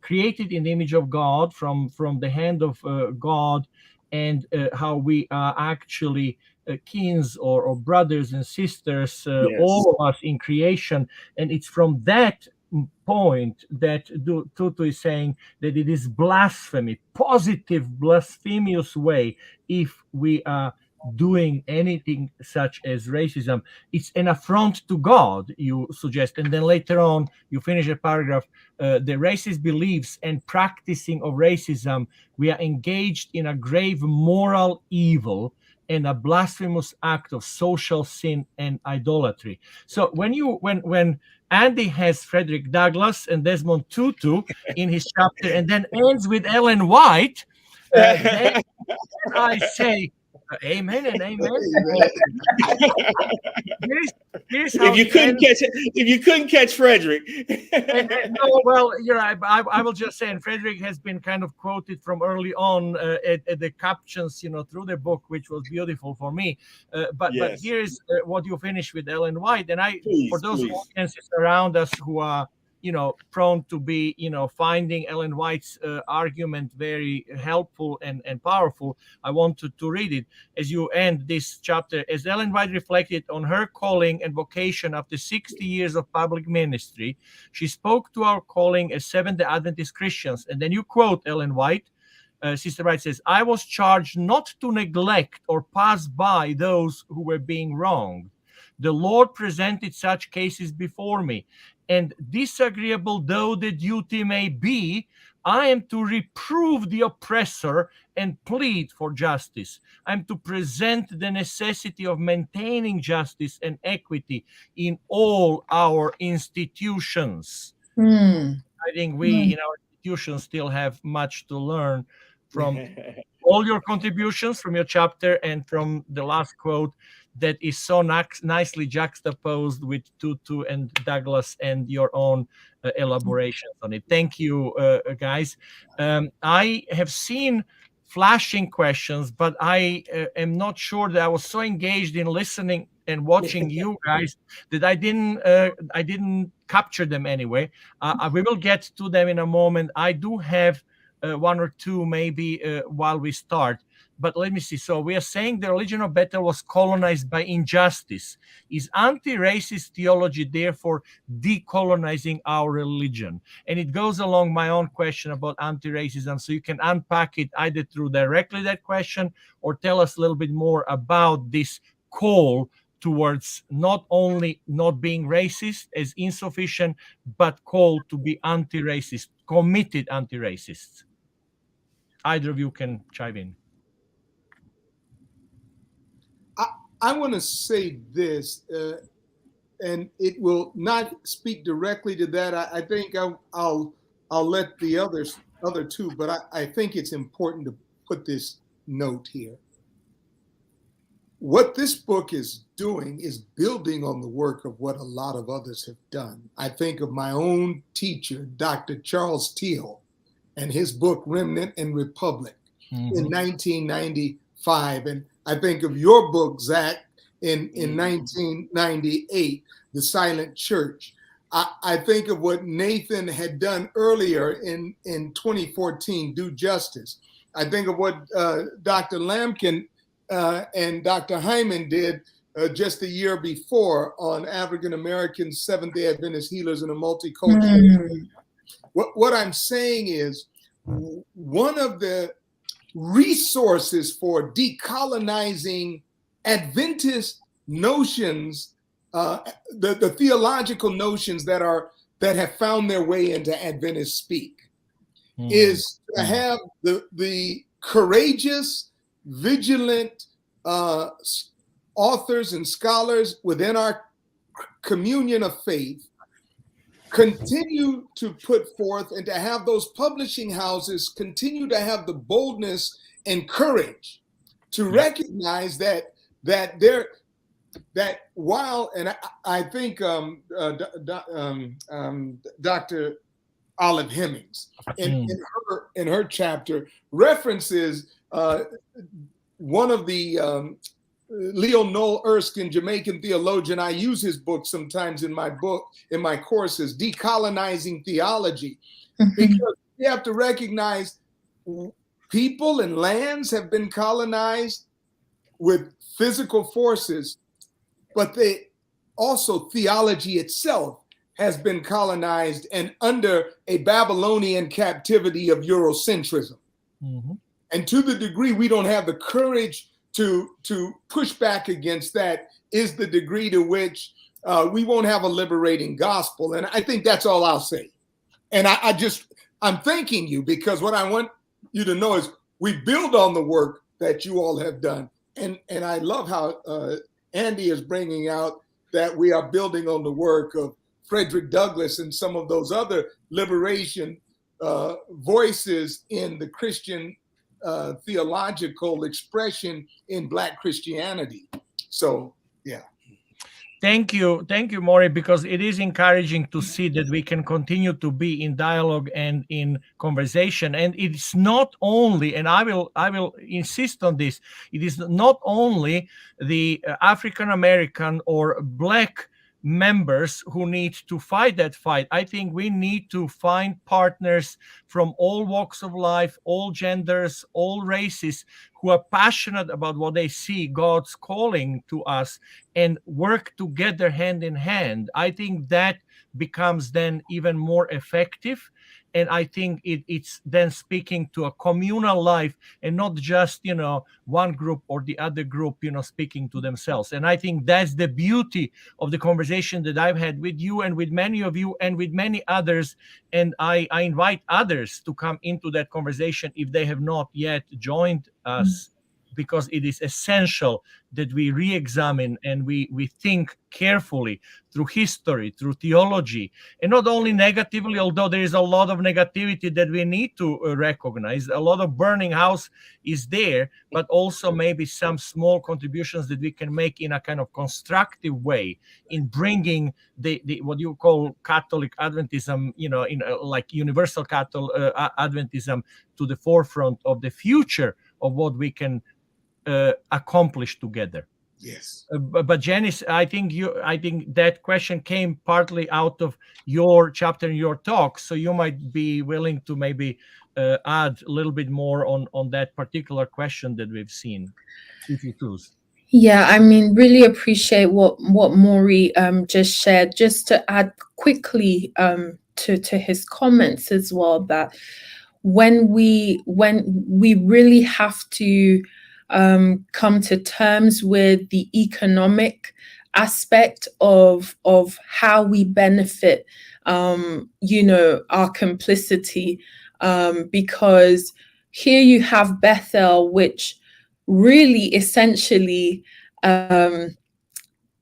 created in the image of God from the hand of God, and how we are actually kins or brothers and sisters, Yes. all of us in creation. And it's from that point that Tutu is saying that it is blasphemy, positive blasphemous way, if we are doing anything such as racism. It's an affront to God, you suggest. And then later on you finish a paragraph, the racist beliefs and practicing of racism, we are engaged in a grave moral evil and a blasphemous act of social sin and idolatry. So when Andy has Frederick Douglass and Desmond Tutu in his chapter, and then ends with Ellen White, then I say, Amen and amen. Amen. Here's how If you couldn't catch Frederick. no, well, I will just say, and Frederick has been kind of quoted from early on at the captions, through the book, which was beautiful for me. But here's what you finish with, Ellen White, and for those audiences around us who are prone to be, finding Ellen White's argument very helpful and powerful, I wanted to read it as you end this chapter. As Ellen White reflected on her calling and vocation after 60 years of public ministry, she spoke to our calling as Seventh-day Adventist Christians. And then you quote Ellen White. Sister White says, "I was charged not to neglect or pass by those who were being wronged. The Lord presented such cases before me. And disagreeable though the duty may be, I am to reprove the oppressor and plead for justice. I am to present the necessity of maintaining justice and equity in all our institutions." I think we in our institutions still have much to learn from all your contributions, from your chapter, and from the last quote that is so nicely juxtaposed with Tutu and Douglas and your own elaborations on it. Thank you, guys. I have seen flashing questions, but I am not sure that I was so engaged in listening and watching you guys that I didn't capture them anyway. We will get to them in a moment. I do have one or two maybe while we start. But let me see. So we are saying the religion of Bethel was colonized by injustice. Is anti-racist theology therefore decolonizing our religion? And it goes along my own question about anti-racism. So you can unpack it either through directly that question or tell us a little bit more about this call towards not only not being racist as insufficient, but call to be anti-racist, committed anti-racists. Either of you can chime in. I want to say this, and it will not speak directly to that. I think I'll let the other two, but I think it's important to put this note here. What this book is doing is building on the work of what a lot of others have done. I think of my own teacher, Dr. Charles Teal, and his book, Remnant and Republic, in 1995. And I think of your book, Zach, in 1998, The Silent Church. I think of what Nathan had done earlier in 2014, Do Justice. I think of what Dr. Lampkin and Dr. Hyman did just a year before on African-American Seventh-day Adventist healers in a multicultural. What I'm saying is one of the resources for decolonizing Adventist notions, the theological notions that have found their way into Adventist speak, is to have the courageous, vigilant authors and scholars within our communion of faith continue to put forth, and to have those publishing houses continue to have the boldness and courage to recognize that while, and I think Dr. Olive Hemmings in her chapter references one of the Leo Noel Erskine, Jamaican theologian. I use his book sometimes in my courses, Decolonizing Theology, because we have to recognize people and lands have been colonized with physical forces, but theology itself has been colonized and under a Babylonian captivity of Eurocentrism. And to the degree we don't have the courage to push back against that is the degree to which we won't have a liberating gospel. And I think that's all I'll say. And I'm thanking you, because what I want you to know is we build on the work that you all have done. And I love how Andy is bringing out that we are building on the work of Frederick Douglass and some of those other liberation voices in the Christian theological expression in Black Christianity. So, yeah. Thank you, Maury, because it is encouraging to see that we can continue to be in dialogue and in conversation. And it's not only, and I will insist on this, it is not only the African American or Black members who need to fight that fight. I think we need to find partners from all walks of life, all genders, all races, who are passionate about what they see God's calling to us, and work together hand in hand. I think that becomes then even more effective. And I think it's then speaking to a communal life, and not just, one group or the other group, speaking to themselves. And I think that's the beauty of the conversation that I've had with you and with many of you and with many others. And I invite others to come into that conversation if they have not yet joined us, because it is essential that we re-examine and we think carefully through history, through theology, and not only negatively, although there is a lot of negativity that we need to recognize. A lot of burning house is there, but also maybe some small contributions that we can make in a kind of constructive way in bringing the what you call Catholic Adventism, in like universal Catholic Adventism to the forefront of the future of what we can accomplish together. Yes. But Janice, I think that question came partly out of your chapter in your talk, so you might be willing to maybe add a little bit more on that particular question that we've seen, if you choose. Yeah, I mean, really appreciate what Maury just shared. Just to add quickly to his comments as well, that when we really have to come to terms with the economic aspect of how we benefit, our complicity, because here you have Bethel, which really essentially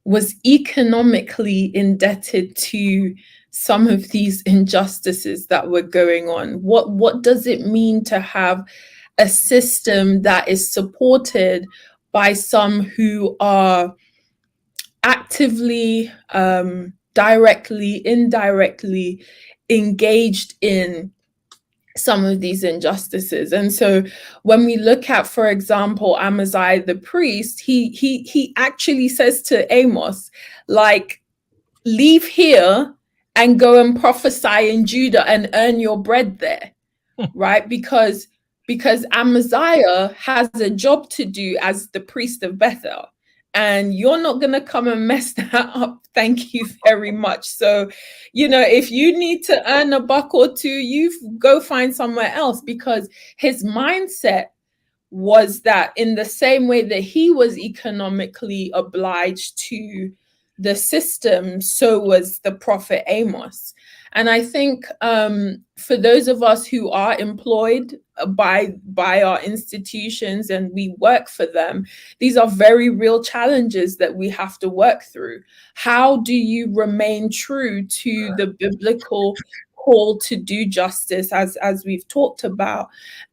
was economically indebted to some of these injustices that were going on. What does it mean to have a system that is supported by some who are actively, directly, indirectly engaged in some of these injustices? And so when we look at, for example, Amaziah the priest, he actually says to Amos, like, leave here and go and prophesy in Judah and earn your bread there, right? Because Amaziah has a job to do as the priest of Bethel, and you're not going to come and mess that up. Thank you very much. So, if you need to earn a buck or two, you go find somewhere else, because his mindset was that in the same way that he was economically obliged to the system, so was the prophet Amos. And I think for those of us who are employed by our institutions and we work for them, these are very real challenges that we have to work through. How do you remain true to the biblical call to do justice, as we've talked about,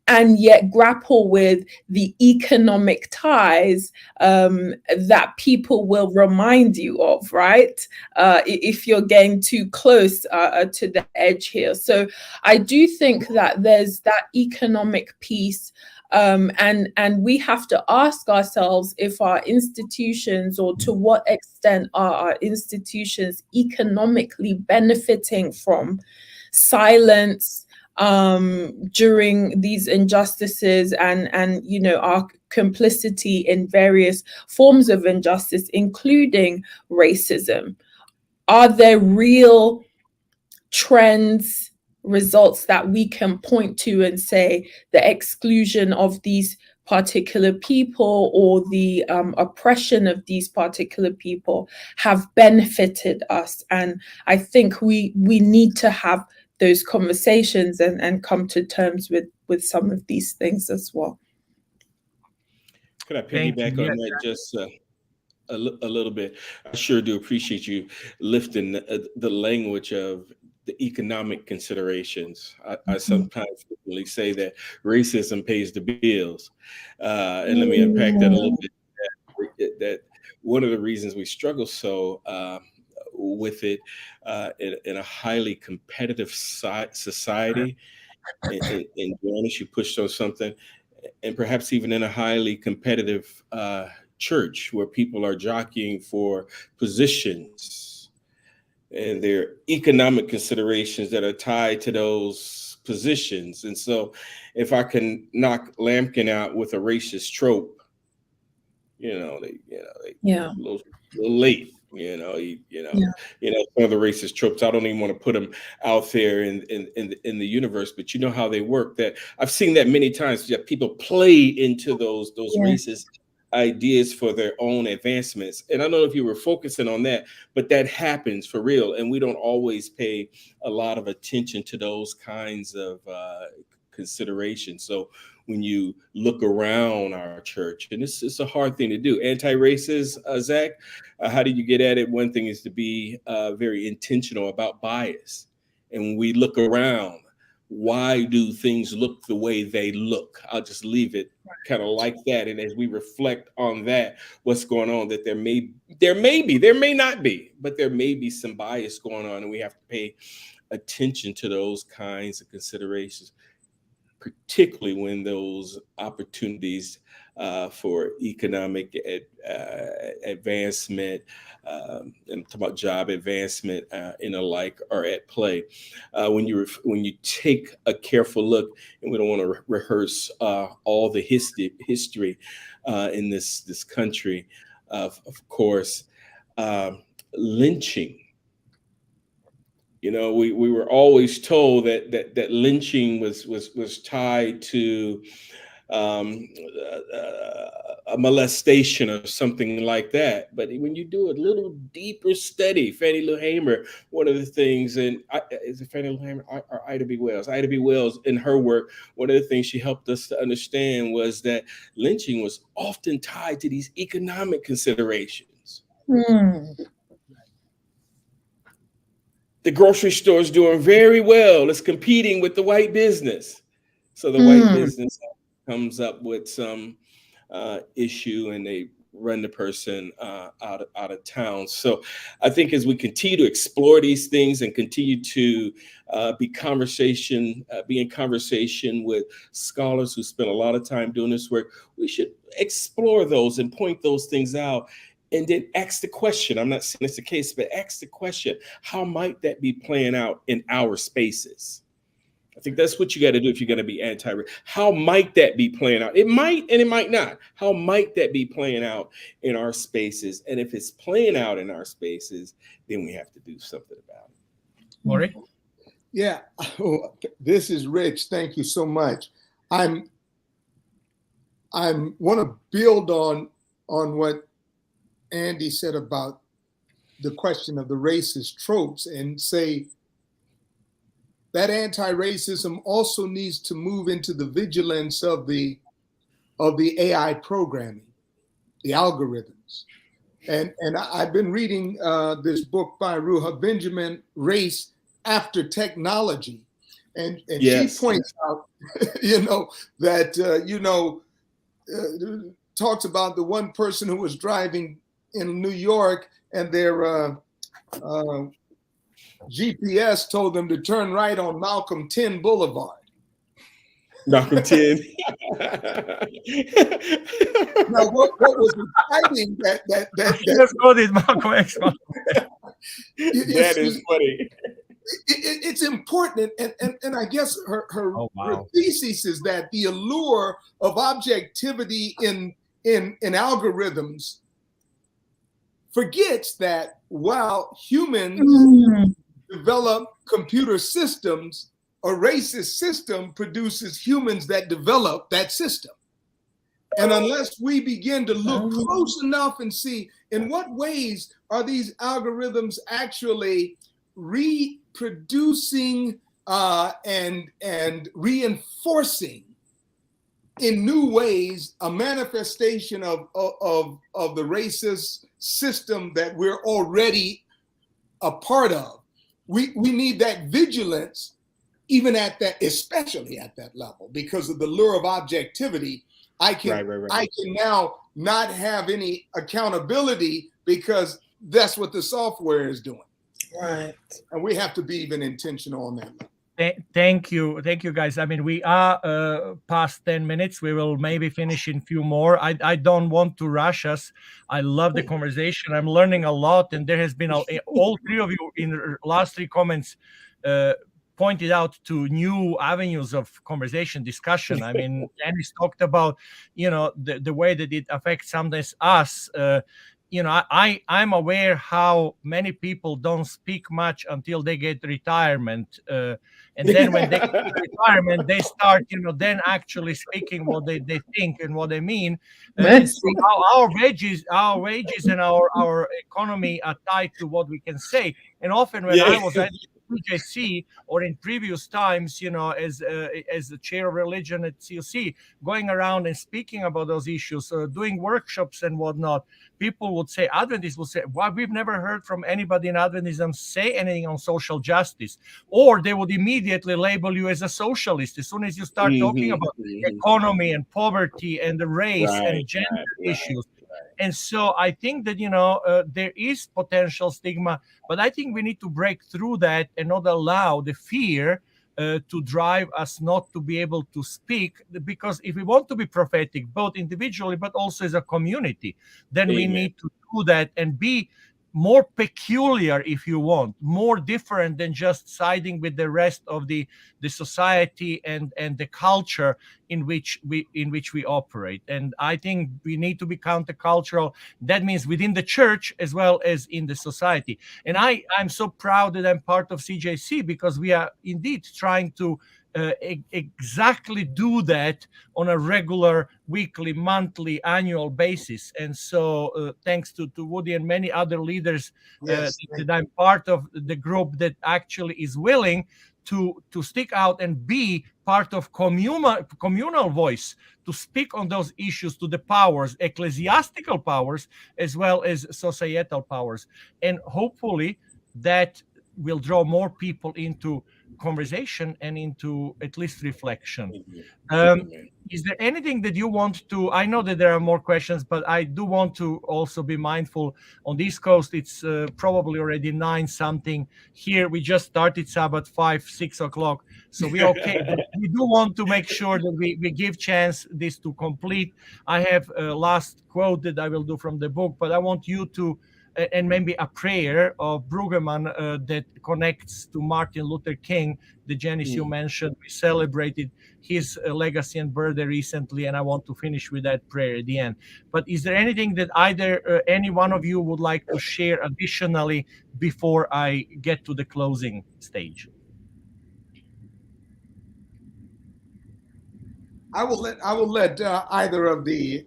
and yet grapple with the economic ties that people will remind you of, right? If you're getting too close to the edge here. So I do think that there's that economic piece, and we have to ask ourselves if our institutions, or to what extent are our institutions economically benefiting from silence during these injustices, and our complicity in various forms of injustice, including racism. Are there real trends, results that we can point to and say the exclusion of these particular people or the oppression of these particular people have benefited us? And I think we need to have those conversations and come to terms with some of these things as well. Could I piggyback on that just a little bit? I sure do appreciate you lifting the language of the economic considerations. I sometimes frequently say that racism pays the bills. And let me unpack that a little bit. That one of the reasons we struggle so with it in a highly competitive society, and once you push on something, and perhaps even in a highly competitive church where people are jockeying for positions, and there are economic considerations that are tied to those positions. And so if I can knock Lampkin out with a racist trope, they Yeah. a little late, some of the racist tropes. I don't even want to put them out there in the universe, but you know how they work. That I've seen that many times. That people play into those racist ideas for their own advancements. And I don't know if you were focusing on that, but that happens for real. And we don't always pay a lot of attention to those kinds of considerations. So when you look around our church, and it's a hard thing to do, anti-racist, Zach, how do you get at it? One thing is to be very intentional about bias. And when we look around, why do things look the way they look? I'll just leave it kind of like that. And as we reflect on that, what's going on, that there may not be, but there may be some bias going on, and we have to pay attention to those kinds of considerations, particularly when those opportunities for economic advancement, and talk about job advancement and the like, are at play. When you take a careful look, and we don't want to rehearse all the history in this country, of course, lynching. We were always told that lynching was tied to a molestation or something like that. But when you do a little deeper study, Fannie Lou Hamer, one of the things, and is it Fannie Lou Hamer or Ida B. Wells? Ida B. Wells, in her work, one of the things she helped us to understand was that lynching was often tied to these economic considerations. The grocery store is doing very well. It's competing with the white business. So the white business comes up with some issue, and they run the person out of town. So I think as we continue to explore these things and continue to be in conversation with scholars who spend a lot of time doing this work, we should explore those and point those things out. And then ask the question, I'm not saying it's the case, but ask the question, how might that be playing out in our spaces? I think that's what you got to do if you're going to be anti-racist. How might that be playing out? It might and it might not. How might that be playing out in our spaces? And if it's playing out in our spaces, then we have to do something about it. Maury? Yeah, this is Rich. Thank you so much. I want to build on what Andy said about the question of the racist tropes, and say that anti-racism also needs to move into the vigilance of the AI programming, the algorithms. And I've been reading this book by Ruha Benjamin, Race After Technology. And yes, she points out, that, talks about the one person who was driving in New York, and their GPS told them to turn right on Malcolm 10 Boulevard. Malcolm 10. Now, what was exciting that Let's go this Malcolm X. That is funny. It's important, and I guess her thesis is that the allure of objectivity in algorithms forgets that while humans develop computer systems, a racist system produces humans that develop that system. And unless we begin to look close enough and see in what ways are these algorithms actually reproducing and reinforcing in new ways a manifestation of the racist system that we're already a part of, we need that vigilance, even at that, especially at that level, because of the lure of objectivity. I can now not have any accountability because that's what the software is doing. Right. And we have to be even intentional on that level. Thank you, guys. I mean, we are past 10 minutes. We will maybe finish in few more. I don't want to rush us. I love the conversation. I'm learning a lot, and there has been all three of you in the last three comments pointed out to new avenues of conversation, discussion. I mean, Dennis talked about, the way that it affects sometimes us. I'm aware how many people don't speak much until they get retirement. And then when they get retirement, they start, then actually speaking what they think and what they mean. And so our wages and our economy are tied to what we can say. And often when I was at CJC or in previous times, as the chair of religion at COC, going around and speaking about those issues, doing workshops and whatnot, people would say, Adventists would say, well, we've never heard from anybody in Adventism say anything on social justice. Or they would immediately label you as a socialist as soon as you start talking about economy and poverty and the race and gender issues. And so I think that, there is potential stigma, but I think we need to break through that and not allow the fear to drive us not to be able to speak. Because if we want to be prophetic, both individually, but also as a community, then we need to do that and be more peculiar, if you want, more different than just siding with the rest of the society and the culture in which we operate. And I think we need to be countercultural. That means within the church as well as in the society. And I'm so proud that I'm part of CJC, because we are indeed trying to exactly do that on a regular, weekly, monthly, annual basis. And so thanks to Woody and many other leaders that I'm part of the group that actually is willing to stick out and be part of communal voice, to speak on those issues to the powers, ecclesiastical powers, as well as societal powers. And hopefully that will draw more people into conversation and into at least reflection. Is there anything that you want to, I know that there are more questions, but I do want to also be mindful on the East Coast. It's probably already 9 something. Here we just started Sabbath 5-6 o'clock, so we're okay. But we do want to make sure that we give chance this to complete. I have a last quote that I will do from the book, but I want you to and maybe a prayer of Brueggemann that connects to Martin Luther King, the Janice you mentioned. We celebrated his legacy and birthday recently, and I want to finish with that prayer at the end. But is there anything that either any one of you would like to share additionally before I get to the closing stage? I will let either of the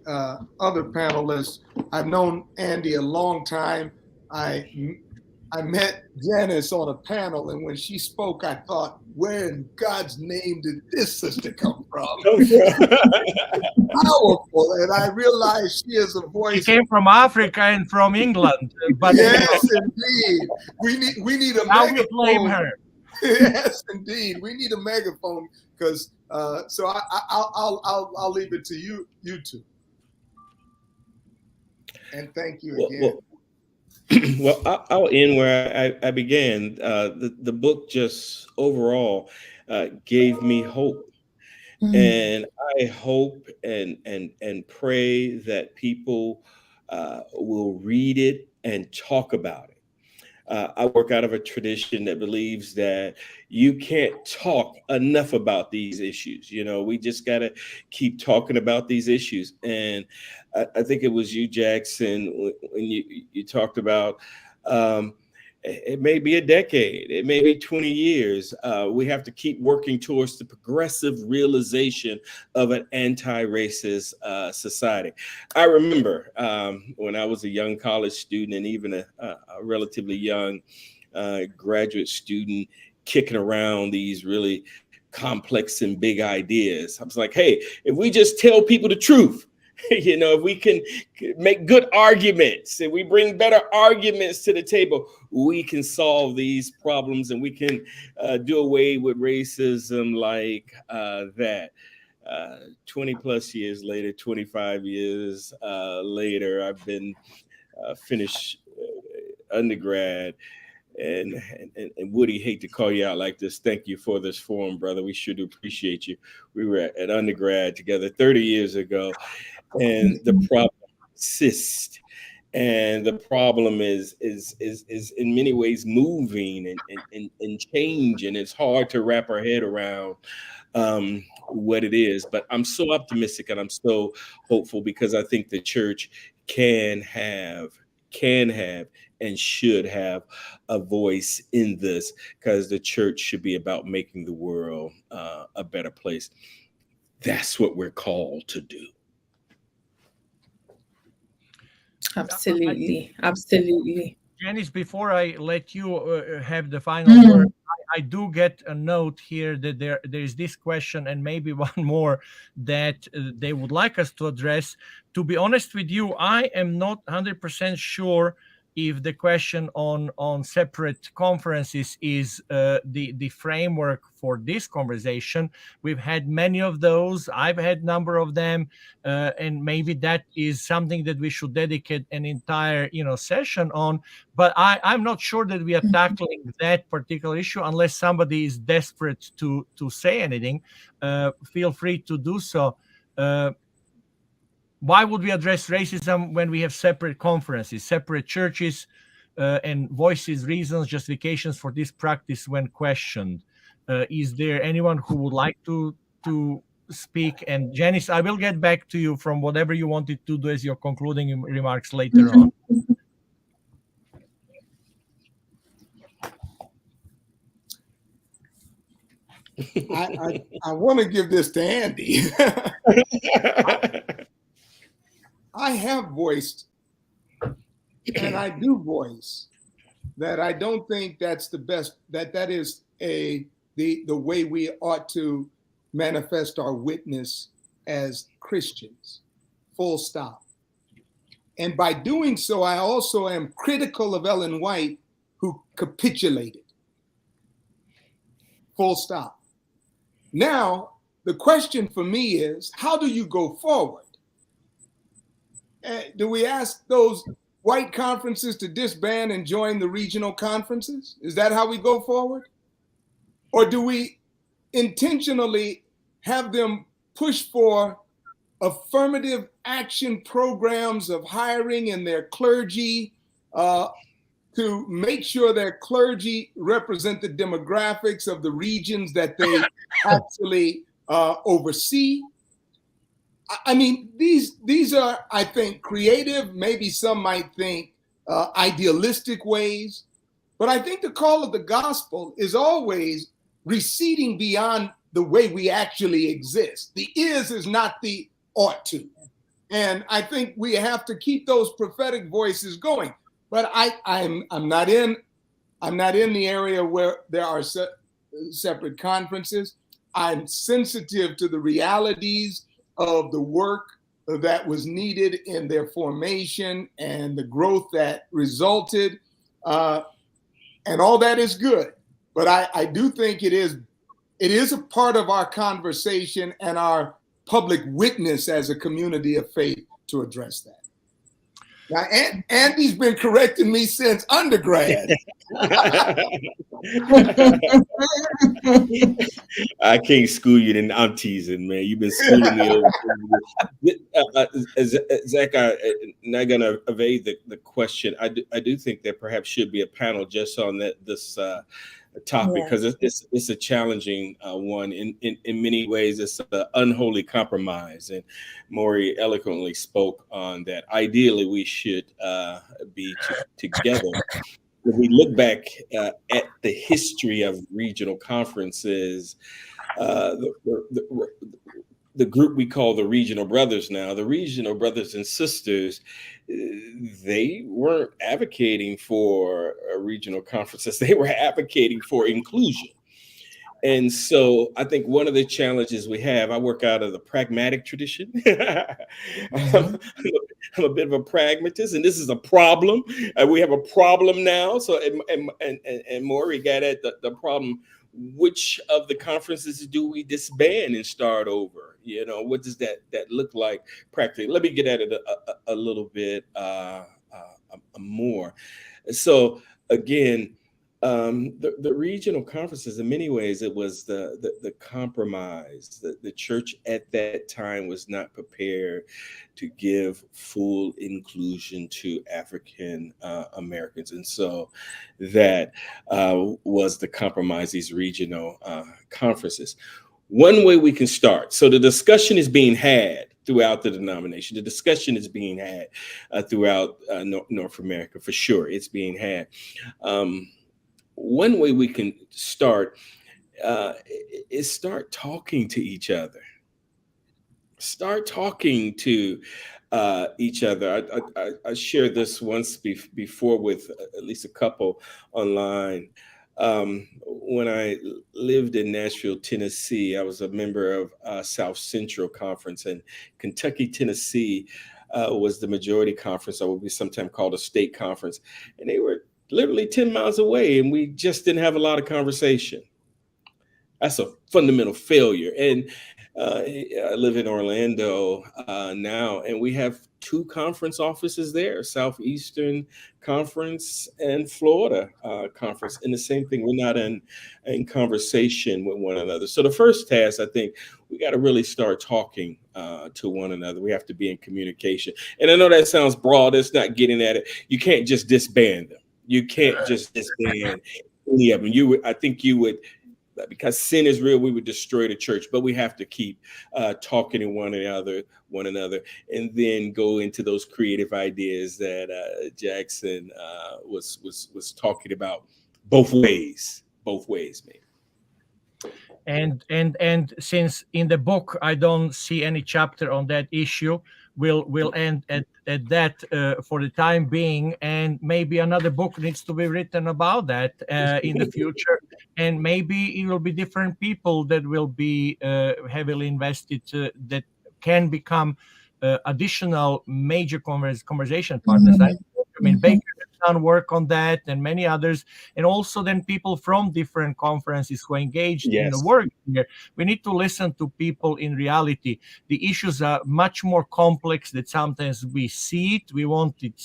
other panelists. I've known Andy a long time. I met Janice on a panel, and when she spoke, I thought, where in God's name did this sister come from? Powerful, and I realized she is a voice. She came from Africa and from England. But yes, indeed. We need a now megaphone. We blame her. Yes, indeed. We need a megaphone, because so I'll leave it to you two. And thank you again. Well, I'll end where I began. The book just overall gave me hope, and I hope and pray that people will read it and talk about it. I work out of a tradition that believes that you can't talk enough about these issues. We just got to keep talking about these issues. And I think it was you, Jackson, when you talked about it may be a decade, it may be 20 years. We have to keep working towards the progressive realization of an anti-racist society. I remember when I was a young college student and even a relatively young graduate student kicking around these really complex and big ideas. I was like, hey, if we just tell people the truth, If we can make good arguments and we bring better arguments to the table, we can solve these problems and we can do away with racism like that. 20 plus years later, 25 years later, I've been finished undergrad. And Woody, hate to call you out like this. Thank you for this forum, brother. We sure do appreciate you. We were at undergrad together 30 years ago, and the problem persists. And the problem is in many ways moving and changing. It's hard to wrap our head around what it is. But I'm so optimistic and I'm so hopeful because I think the church can have and should have a voice in this, because the church should be about making the world a better place. That's what we're called to do. Absolutely. Absolutely. Janice, before I let you have the final word, I do get a note here that there is this question and maybe one more that they would like us to address. To be honest with you, I am not 100% sure if the question on separate conferences is the framework for this conversation. We've had many of those. I've had a number of them, and maybe that is something that we should dedicate an entire session on. But I'm not sure that we are tackling that particular issue unless somebody is desperate to say anything. Feel free to do so. Why would we address racism when we have separate conferences, separate churches, and voices, reasons, justifications for this practice when questioned? Is there anyone who would like to speak? And Janice, I will get back to you from whatever you wanted to do as your concluding remarks later on. I want to give this to Andy. I have voiced, and I do voice, that I don't think that's the best, that is the way we ought to manifest our witness as Christians, full stop. And by doing so, I also am critical of Ellen White, who capitulated, full stop. Now, the question for me is, how do you go forward? Do we ask those white conferences to disband and join the regional conferences? Is that how we go forward? Or do we intentionally have them push for affirmative action programs of hiring in their clergy to make sure their clergy represent the demographics of the regions that they actually oversee? I mean, these are, I think, creative, maybe some might think idealistic ways, but I think the call of the gospel is always receding beyond the way we actually exist. The is not the ought to. And I think we have to keep those prophetic voices going. But I'm not in the area where there are separate conferences. I'm sensitive to the realities of the work that was needed in their formation and the growth that resulted. And all that is good. But I do think it is a part of our conversation and our public witness as a community of faith to address that. Now, Andy's been correcting me since undergrad. I can't school you, then I'm teasing, man. You've been schooling me over. Zach, I'm not going to evade the question. I do think there perhaps should be a panel just on this topic, because it's a challenging one. In many ways, it's an unholy compromise, and Maury eloquently spoke on that. Ideally, we should be together. If we look back at the history of regional conferences, the group we call the Regional Brothers now, the Regional Brothers and Sisters, they weren't advocating for regional conferences. They were advocating for inclusion. And so I think one of the challenges we have, I work out of the pragmatic tradition. I'm a bit of a pragmatist, and this is a problem. We have a problem now. So, and Maury got at the problem. Which of the conferences do we disband and start over? You know, what does that look like practically? Let me get at it a little bit more. So again, the regional conferences, in many ways, it was the compromise. The church at that time was not prepared to give full inclusion to African Americans, and so that was the compromise. These regional conferences. One way we can start. So the discussion is being had throughout the denomination. The discussion is being had throughout North America, for sure. It's being had. One way we can start is start talking to each other. Start talking to each other. I shared this once before with at least a couple online. When I lived in Nashville, Tennessee, I was a member of South Central Conference, and Kentucky, Tennessee was the majority conference, or what we sometimes called a state conference. And they were literally 10 miles away, and we just didn't have a lot of conversation. That's a fundamental failure. And I live in Orlando now, and we have 2 conference offices there, Southeastern Conference and Florida Conference. And the same thing, we're not in conversation with one another. So the first task, I think, we got to really start talking to one another. We have to be in communication. And I know that sounds broad. It's not getting at it. You can't just disband them. You can't just disband any of them. I think you would, because sin is real, we would destroy the church. But we have to keep talking to one another, and then go into those creative ideas that Jackson was talking about. Both ways, maybe. And since in the book I don't see any chapter on that issue, we'll end at that for the time being, and maybe another book needs to be written about that in the future, and maybe it will be different people that will be heavily invested that can become additional major conversation partners. I mean, Baker has done work on that, and many others, and also then people from different conferences who are engaged in the work here. We need to listen to people in reality. The issues are much more complex than sometimes we see it. We want it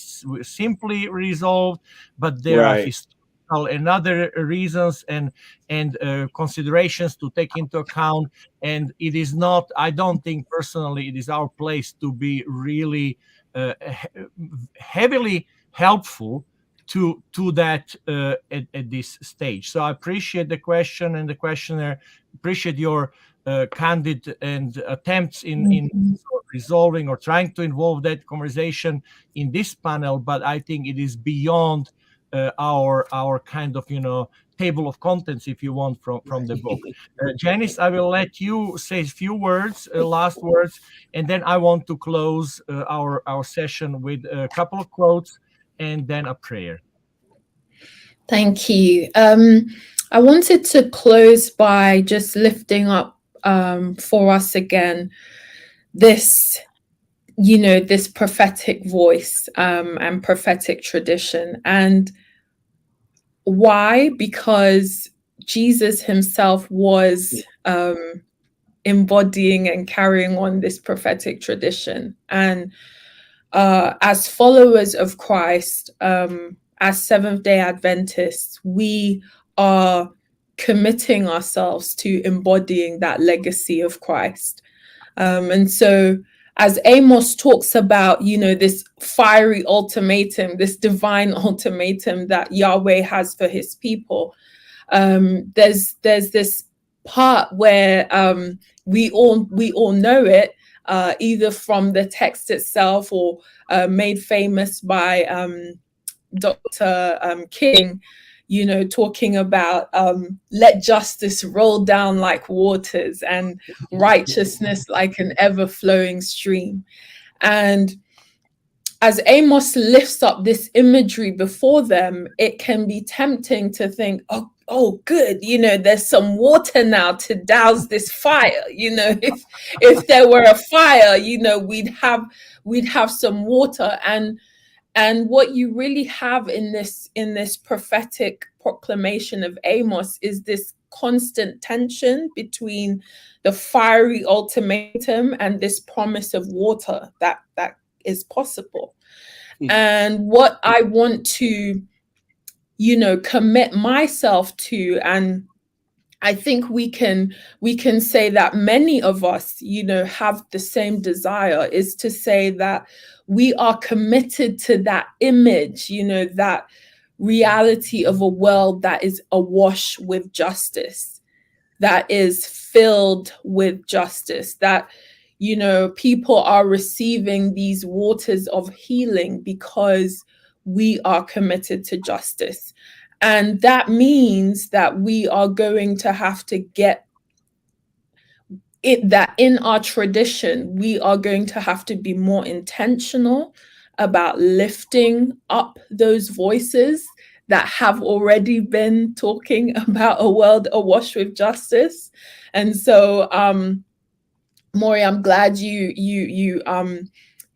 simply resolved, but there are historical and other reasons and considerations to take into account. And it is not, I don't think personally, it is our place to be really heavily helpful to that at this stage. So I appreciate the question and the questioner. Appreciate your candid and attempts in resolving or trying to involve that conversation in this panel. But I think it is beyond our kind of table of contents, if you want, from the book. Janice, I will let you say a few words, last words, and then I want to close our session with a couple of quotes and then a prayer. Thank you. I wanted to close by just lifting up for us again this prophetic voice and prophetic tradition. And why? Because Jesus himself was embodying and carrying on this prophetic tradition. And as followers of Christ, as Seventh-day Adventists, we are committing ourselves to embodying that legacy of Christ. And so as Amos talks about, this fiery ultimatum, this divine ultimatum that Yahweh has for his people, there's this part where we all know it, either from the text itself or made famous by Dr. King, talking about let justice roll down like waters and righteousness like an ever-flowing stream. And as Amos lifts up this imagery before them, it can be tempting to think, oh, good, there's some water now to douse this fire. If there were a fire, we'd have some water. And what you really have in this prophetic proclamation of Amos is this constant tension between the fiery ultimatum and this promise of water that is possible. And what I want to, commit myself to, and I think we can say that many of us, have the same desire, is to say that we are committed to that image, that reality of a world that is awash with justice, that is filled with justice, that, people are receiving these waters of healing because we are committed to justice. And that means that we are going to have to get it, that in our tradition, we are going to have to be more intentional about lifting up those voices that have already been talking about a world awash with justice. And so, Maury, I'm glad you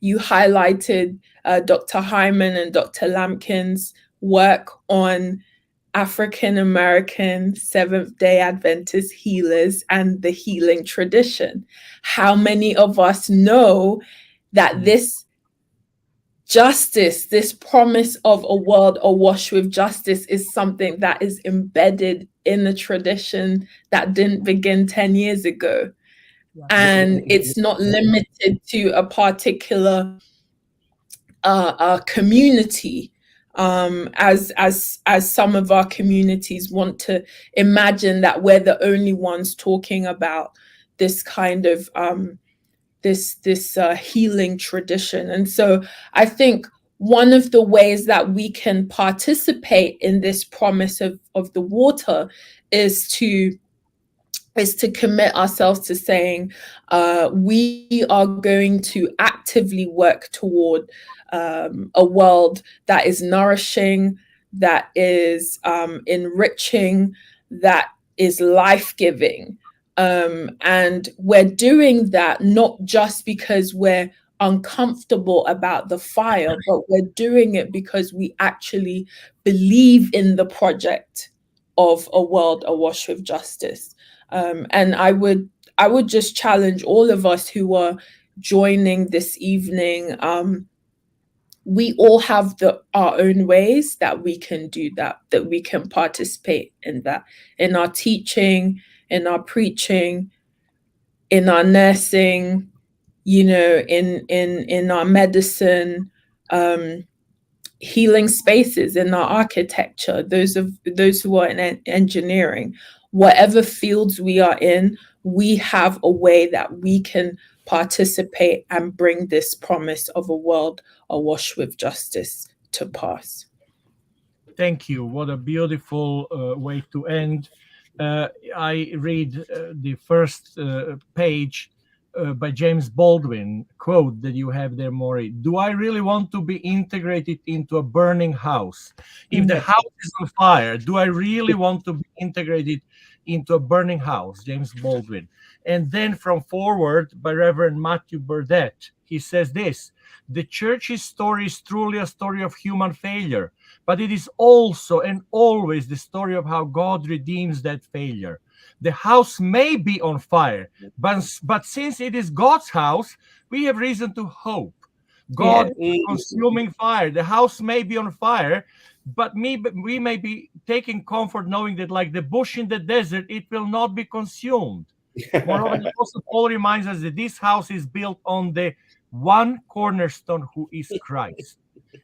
highlighted Dr. Hyman and Dr. Lampkin's work on African American Seventh-day Adventist healers and the healing tradition. How many of us know that this justice, this promise of a world awash with justice, is something that is embedded in the tradition that didn't begin 10 years ago? And it's not limited to a particular community, as some of our communities want to imagine that we're the only ones talking about this kind of this healing tradition. And so I think one of the ways that we can participate in this promise of the water is to commit ourselves to saying we are going to actively work toward a world that is nourishing, that is enriching, that is life-giving. And we're doing that not just because we're uncomfortable about the fire, but we're doing it because we actually believe in the project of a world awash with justice. And I would just challenge all of us who are joining this evening. We all have our own ways that we can do that we can participate in that, in our teaching, in our preaching, in our nursing, in our medicine, healing spaces, in our architecture, those who are in engineering. Whatever fields we are in, we have a way that we can participate and bring this promise of a world awash with justice to pass. Thank you. What a beautiful way to end. I read the first page by James Baldwin, quote that you have there, Maury. Do I really want to be integrated into a burning house? If the house is on fire, do I really want to be integrated into a burning house? James Baldwin. And then from Forward by Reverend Matthew Burdett, he says this: the church's story is truly a story of human failure, but it is also and always the story of how God redeems that failure. The house may be on fire, but since it is God's house, we have reason to hope. God is consuming fire. The house may be on fire, but we may be taking comfort knowing that, like the bush in the desert, it will not be consumed. Moreover, the Apostle Paul reminds us that this house is built on the one cornerstone, who is Christ,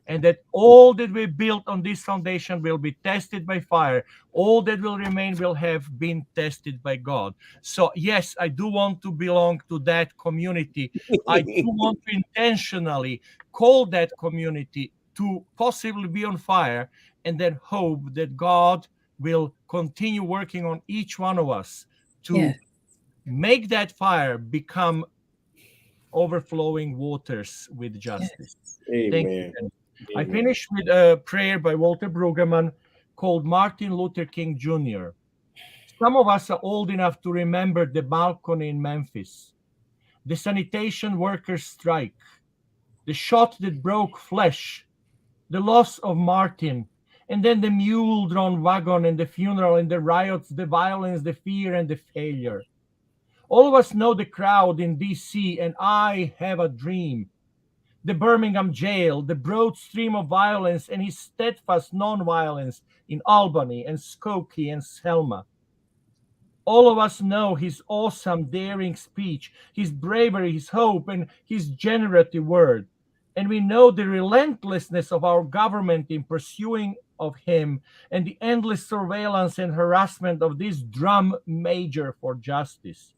and that all that we built on this foundation will be tested by fire. All that will remain will have been tested by God. So yes, I do want to belong to that community. I do want to intentionally call that community to possibly be on fire, and then hope that God will continue working on each one of us to make that fire become overflowing waters with justice. Amen. Thank you. I finish with a prayer by Walter Brueggemann called Martin Luther King Jr. Some of us are old enough to remember the balcony in Memphis, the sanitation workers' strike, the shot that broke flesh, the loss of Martin, and then the mule-drawn wagon and the funeral and the riots, the violence, the fear, and the failure. All of us know the crowd in D.C., and I have a dream. The Birmingham jail, the broad stream of violence, and his steadfast nonviolence in Albany and Skokie and Selma. All of us know his awesome, daring speech, his bravery, his hope, and his generative word. And we know the relentlessness of our government in pursuing of him and the endless surveillance and harassment of this drum major for justice.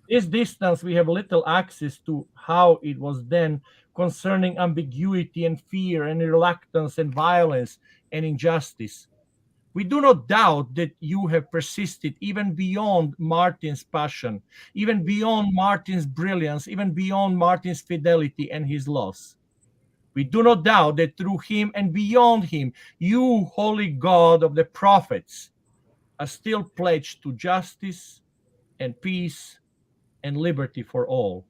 This distance we have little access to how it was then concerning ambiguity and fear and reluctance and violence and injustice. We do not doubt that you have persisted even beyond Martin's passion, even beyond Martin's brilliance, even beyond Martin's fidelity and his loss. We do not doubt that through him and beyond him, you, holy God of the prophets, are still pledged to justice and peace and liberty for all.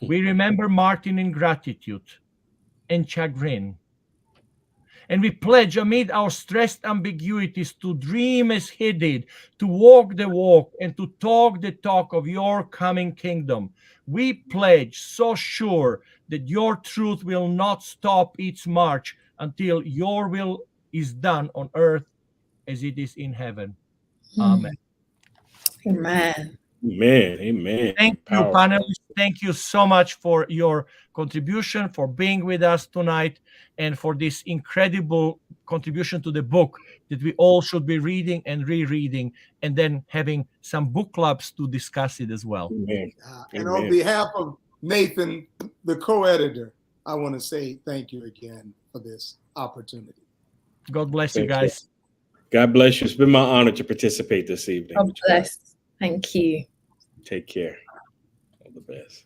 We remember Martin in gratitude and chagrin. And we pledge amid our stressed ambiguities to dream as he did, to walk the walk, and to talk the talk of your coming kingdom. We pledge so sure that your truth will not stop its march until your will is done on earth as it is in heaven. Amen. Amen. Amen. Amen. Thank you, Powerful. panelists. Thank you so much for your contribution, for being with us tonight, and for this incredible contribution to the book that we all should be reading and rereading, and then having some book clubs to discuss it as well. Amen. And Amen. on behalf of Nathan, the co-editor, I want to say thank you again for this opportunity. God bless you Thank you. guys. God bless you. It's been my honor to participate this evening. God bless. Thank you. Take care. All the best.